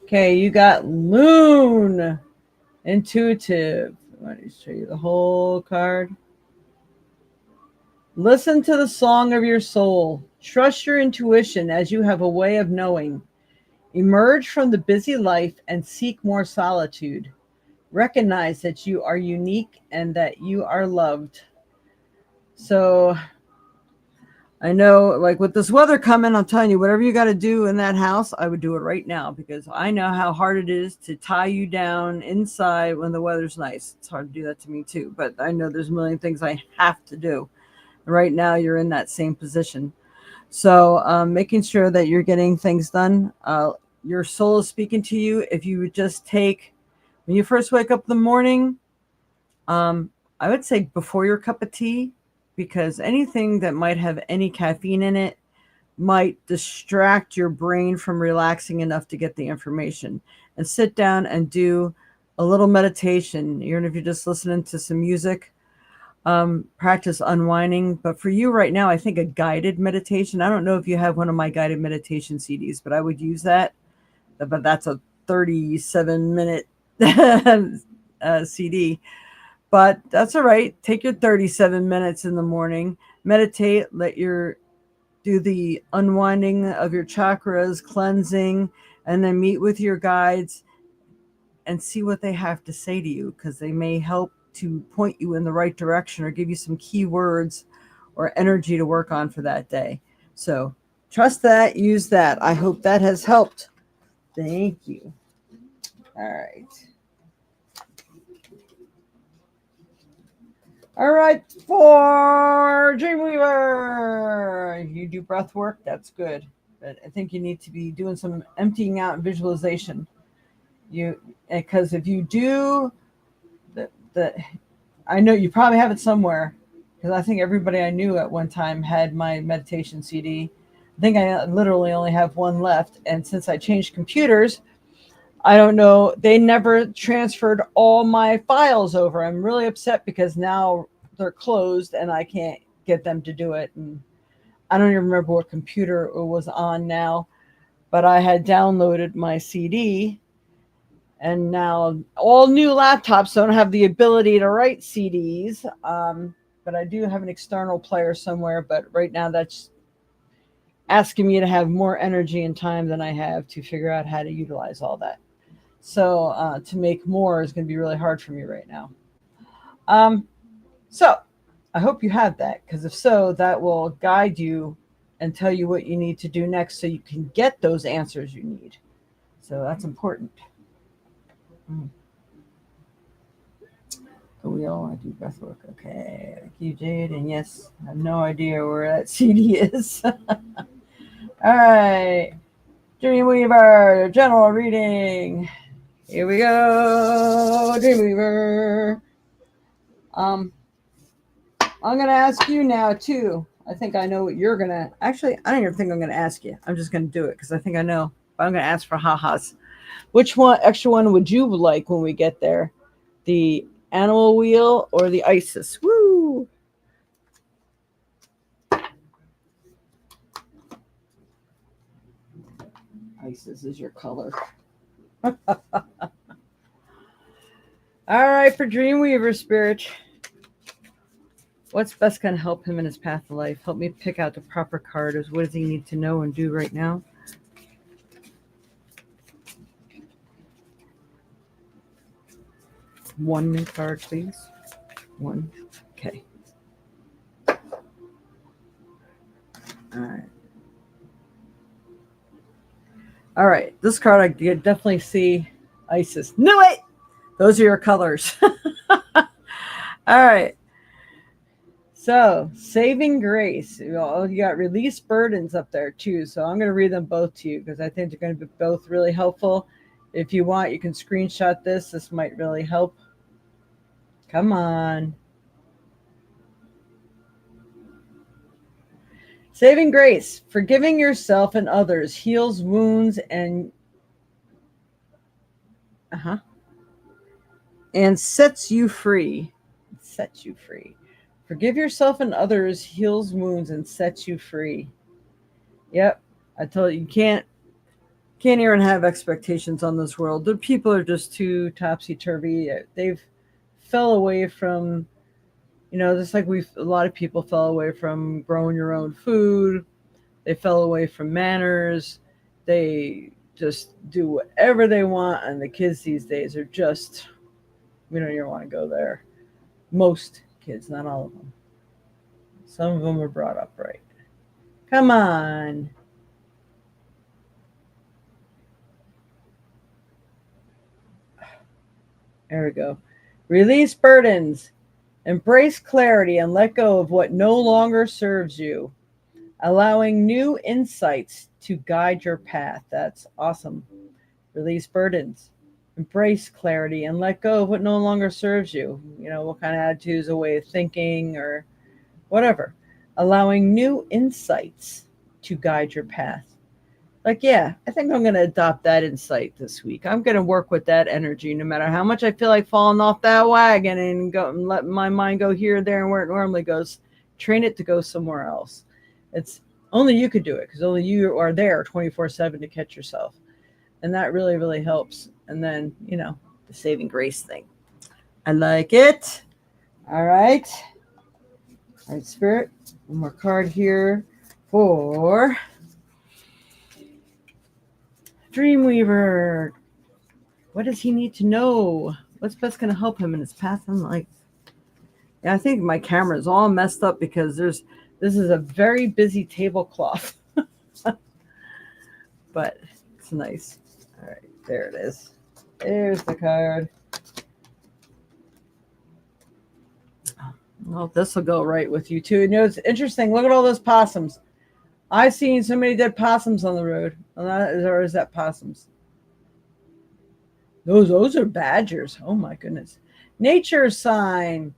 Okay, you got Moon. Intuitive. Let me show you the whole card. Listen to the song of your soul. Trust your intuition as you have a way of knowing. Emerge from the busy life and seek more solitude. Recognize that you are unique and that you are loved. So I know, like with this weather coming, I'm telling you, whatever you got to do in that house, I would do it right now because I know how hard it is to tie you down inside when the weather's nice. It's hard to do that to me too, but I know there's a million things I have to do. Right now, you're in that same position. So, making sure that you're getting things done. Your soul is speaking to you. If you would just take, when you first wake up in the morning, um, I would say before your cup of tea, because anything that might have any caffeine in it might distract your brain from relaxing enough to get the information. And sit down and do a little meditation, even if you're just listening to some music. Practice unwinding. But for you right now, I think a guided meditation. I don't know if you have one of my guided meditation CDs, but I would use that. But that's a 37-minute CD. But that's all right. Take your 37 minutes in the morning, meditate, let your do the unwinding of your chakras, cleansing, and then meet with your guides and see what they have to say to you because they may help to point you in the right direction or give you some key words or energy to work on for that day. So trust that, use that. I hope that has helped. Thank you. All right. All right, for Dreamweaver. You do breath work, that's good. But I think you need to be doing some emptying out and visualization. You because if you do the I know you probably have it somewhere because I think everybody I knew at one time had my meditation CD. I think I literally only have one left, and since I changed computers, I don't know. They never transferred all my files over. I'm really upset because now they're closed and I can't get them to do it. And I don't even remember what computer it was on now, but I had downloaded my CD, and now all new laptops don't have the ability to write CDs. But I do have an external player somewhere. But right now, that's asking me to have more energy and time than I have to figure out how to utilize all that. So to make more is going to be really hard for me right now. Um, so I hope you have that because if so, that will guide you and tell you what you need to do next so you can get those answers you need. So that's important. Mm. The wheel, I do breath work. Okay, thank you, Jade. And yes, I have no idea where that CD is. All right, Dreamweaver, general reading. Here we go, Dreamweaver. Um, I'm gonna ask you now too. I think I know what you're gonna. Actually, I don't even think I'm gonna ask you. I'm just gonna do it because I think I know. But I'm gonna ask for ha-has. Which one, extra one, would you like when we get there? The animal wheel or the ISIS? Woo! ISIS is your color. All right, for Dreamweaver Spirit. What's best going to help him in his path of life? Help me pick out the proper card. What does he need to know and do right now? One new card, please. One. Okay. All right. All right. This card, I definitely see ISIS. Knew it! Those are your colors. All right. So, saving grace. You got release burdens up there too. So, I'm going to read them both to you because I think they're going to be both really helpful. If you want, you can screenshot this. This might really help. Come on. Saving grace. Forgiving yourself and others heals wounds uh-huh, and sets you free. Sets you free. Forgive yourself and others heals wounds and sets you free. Yep. I told you can't even have expectations on this world. The people are just too topsy turvy. They've fell away from, just like a lot of people fell away from growing your own food. They fell away from manners. They just do whatever they want. And the kids these days are just, we don't even want to go there. Most kids, not all of them. Some of them were brought up right. Come on. There we go. Release burdens. Embrace clarity and let go of what no longer serves you, allowing new insights to guide your path. That's awesome. Release burdens. Embrace clarity and let go of what no longer serves you. What kind of attitudes, a way of thinking, or whatever. Allowing new insights to guide your path. Like, yeah, I think I'm going to adopt that insight this week. I'm going to work with that energy no matter how much I feel like falling off that wagon and go and let my mind go here, there, and where it normally goes. Train it to go somewhere else. It's only you could do it because only you are there 24/7 to catch yourself. And that really, really helps. And then, the saving grace thing. I like it. All right. All right, Spirit. One more card here for Dreamweaver. What does he need to know? What's best going to help him in his path in life? Yeah, I think my camera is all messed up because this is a very busy tablecloth. But it's nice. All right, there it is. There's the card. Well, this will go right with you too. It's interesting. Look at all those possums. I've seen so many dead possums on the road. Or is that possums? Those are badgers. Oh my goodness. Nature sign.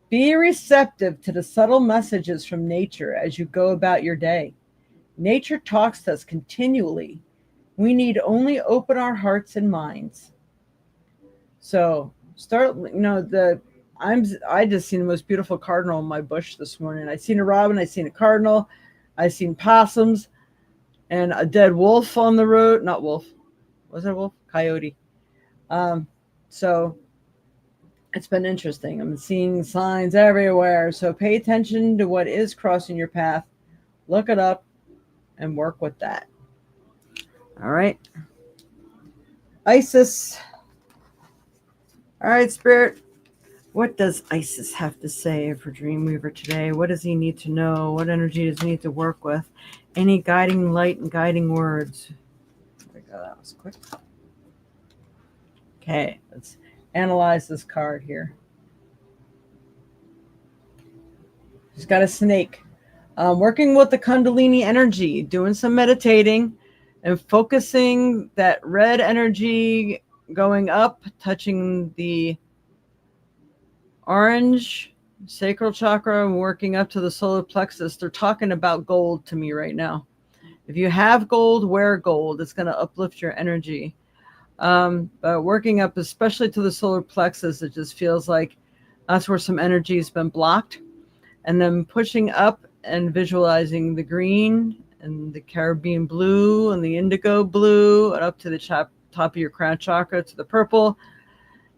Be receptive to the subtle messages from nature as you go about your day. Nature talks to us continually. We need only open our hearts and minds. So start, I just seen the most beautiful cardinal in my bush this morning. I seen a robin, I seen a cardinal, I seen possums, and a dead wolf on the road. Not wolf. Was it a wolf? Coyote. So it's been interesting. I'm seeing signs everywhere. So pay attention to what is crossing your path. Look it up and work with that. All right. Isis. All right, Spirit. What does Isis have to say for Dreamweaver today? What does he need to know? What energy does he need to work with? Any guiding light and guiding words? There we go. That was quick. Okay, let's analyze this card here. He's got a snake. Working with the Kundalini energy, doing some meditating and focusing that red energy going up, touching the orange sacral chakra and working up to the solar plexus. They're talking about gold to me right now. If you have gold, wear gold. It's going to uplift your energy. But working up, especially to the solar plexus, it just feels like that's where some energy has been blocked. And then pushing up and visualizing the green and the Caribbean blue and the indigo blue and up to the top of your crown chakra to the purple,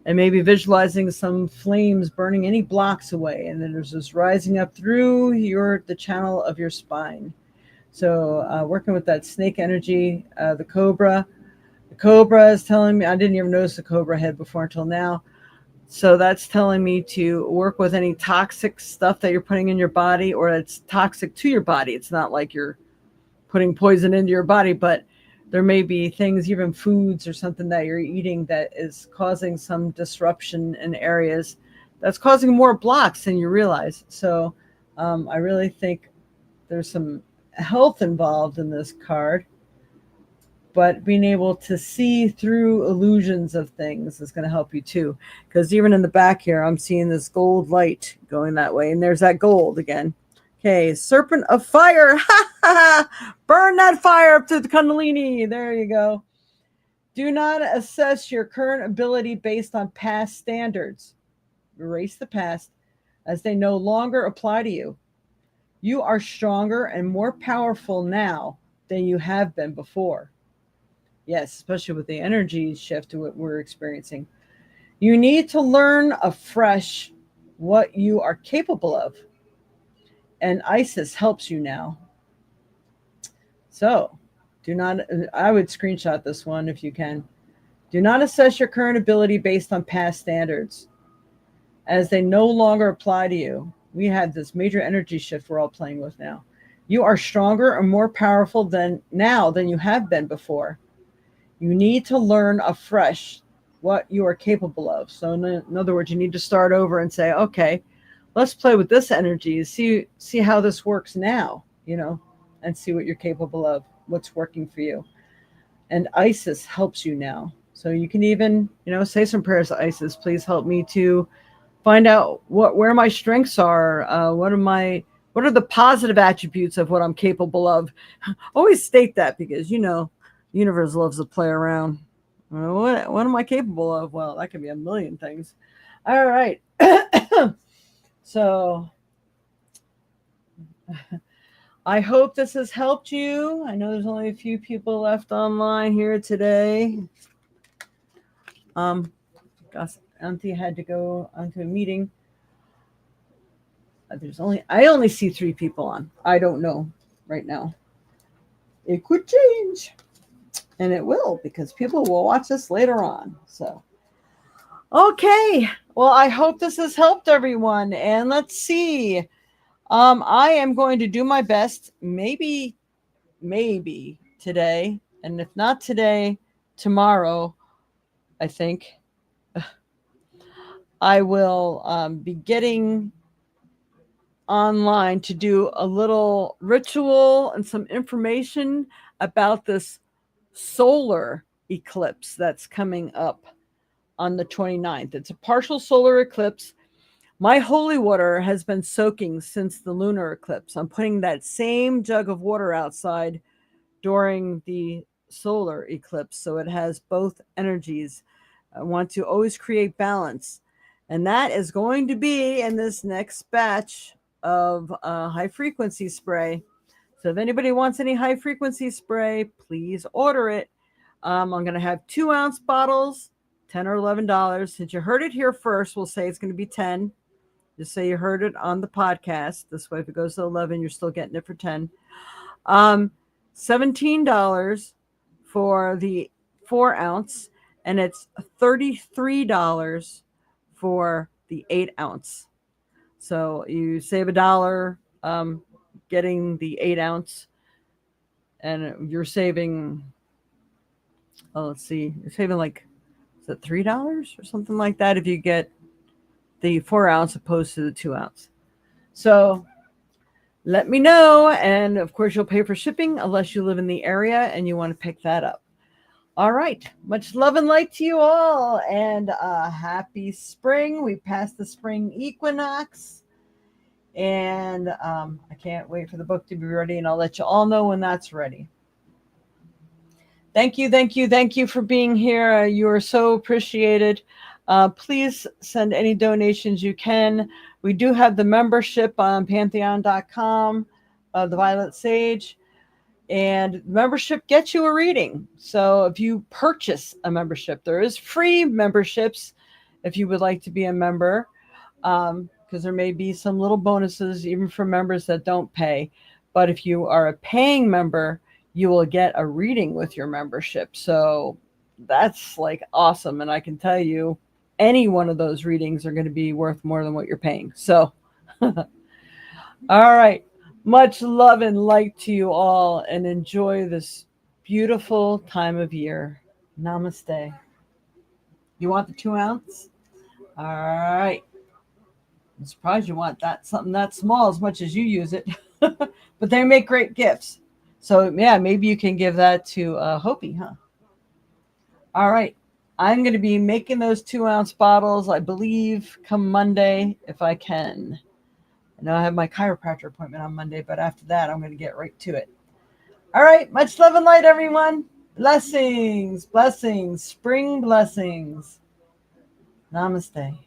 and maybe visualizing some flames burning any blocks away. And then there's this rising up through the channel of your spine. So working with that snake energy, the cobra. The cobra is telling me, I didn't even notice the cobra head before until now. So that's telling me to work with any toxic stuff that you're putting in your body or it's toxic to your body. It's not like you're putting poison into your body, but there may be things, even foods or something that you're eating that is causing some disruption in areas that's causing more blocks than you realize. So I really think there's some health involved in this card. But being able to see through illusions of things is going to help you too. Because even in the back here, I'm seeing this gold light going that way. And there's that gold again. Okay, serpent of fire. Burn that fire up to the Kundalini. There you go. Do not assess your current ability based on past standards. Erase the past as they no longer apply to you. You are stronger and more powerful now than you have been before. Yes, especially with the energy shift to what we're experiencing. You need to learn afresh what you are capable of. And Isis helps you now. So, I would screenshot this one if you can. Do not assess your current ability based on past standards, as they no longer apply to you. We had this major energy shift we're all playing with now. You are stronger and more powerful than now than you have been before. You need to learn afresh what you are capable of. So, in other words, you need to start over and say, okay, let's play with this energy, see how this works now, and see what you're capable of, what's working for you. And Isis helps you now. So you can even, say some prayers to Isis. Please help me to find out where my strengths are. What are the positive attributes of what I'm capable of? Always state that because universe loves to play around. What am I capable of? Well, that could be a million things. All right. So I hope this has helped you. I know there's only a few people left online here today. Gosh, Auntie had to go onto a meeting. I only see 3 people on. I don't know right now. It could change, and it will because people will watch this later on. So, okay. Well, I hope this has helped everyone. And let's see. I am going to do my best. Maybe today, and if not today, tomorrow. I think I will be getting online to do a little ritual and some information about this solar eclipse that's coming up on the 29th. It's a partial solar eclipse. My holy water has been soaking since the lunar eclipse. I'm putting that same jug of water outside during the solar eclipse, so it has both energies. I want to always create balance. And that is going to be in this next batch of high frequency spray. So if anybody wants any high frequency spray, please order it. I'm going to have 2-ounce bottles, $10 or $11. Since you heard it here first, we'll say it's going to be 10. Just say you heard it on the podcast. This way, if it goes to 11, you're still getting it for 10. $17 for the 4-ounce, and it's $33 for the 8-ounce. So you save $1 getting the 8-ounce, and you're saving. Oh, let's see, you're saving like, is it $3 or something like that if you get the 4-ounce opposed to the 2-ounce. So let me know, and of course you'll pay for shipping unless you live in the area and you want to pick that up. All right, much love and light to you all, and happy spring. We passed the spring equinox, and I can't wait for the book to be ready, and I'll let you all know when that's ready. Thank you for being here. You are so appreciated. Please send any donations you can. We do have the membership on pantheon.com, the Violet Sage, and membership gets you a reading. So if you purchase a membership, there is free memberships if you would like to be a member, because there may be some little bonuses even for members that don't pay. But if you are a paying member, you will get a reading with your membership. So that's like awesome. And I can tell you, any one of those readings are going to be worth more than what you're paying. So, all right. Much love and light to you all, and enjoy this beautiful time of year. Namaste. You want the 2-ounce? All right. I'm surprised you want something that small as much as you use it. But they make great gifts. So, yeah, maybe you can give that to Hopi, huh? All right. I'm going to be making those 2-ounce bottles, I believe, come Monday, if I can. I know I have my chiropractor appointment on Monday, but after that, I'm going to get right to it. All right. Much love and light, everyone. Blessings, spring blessings. Namaste.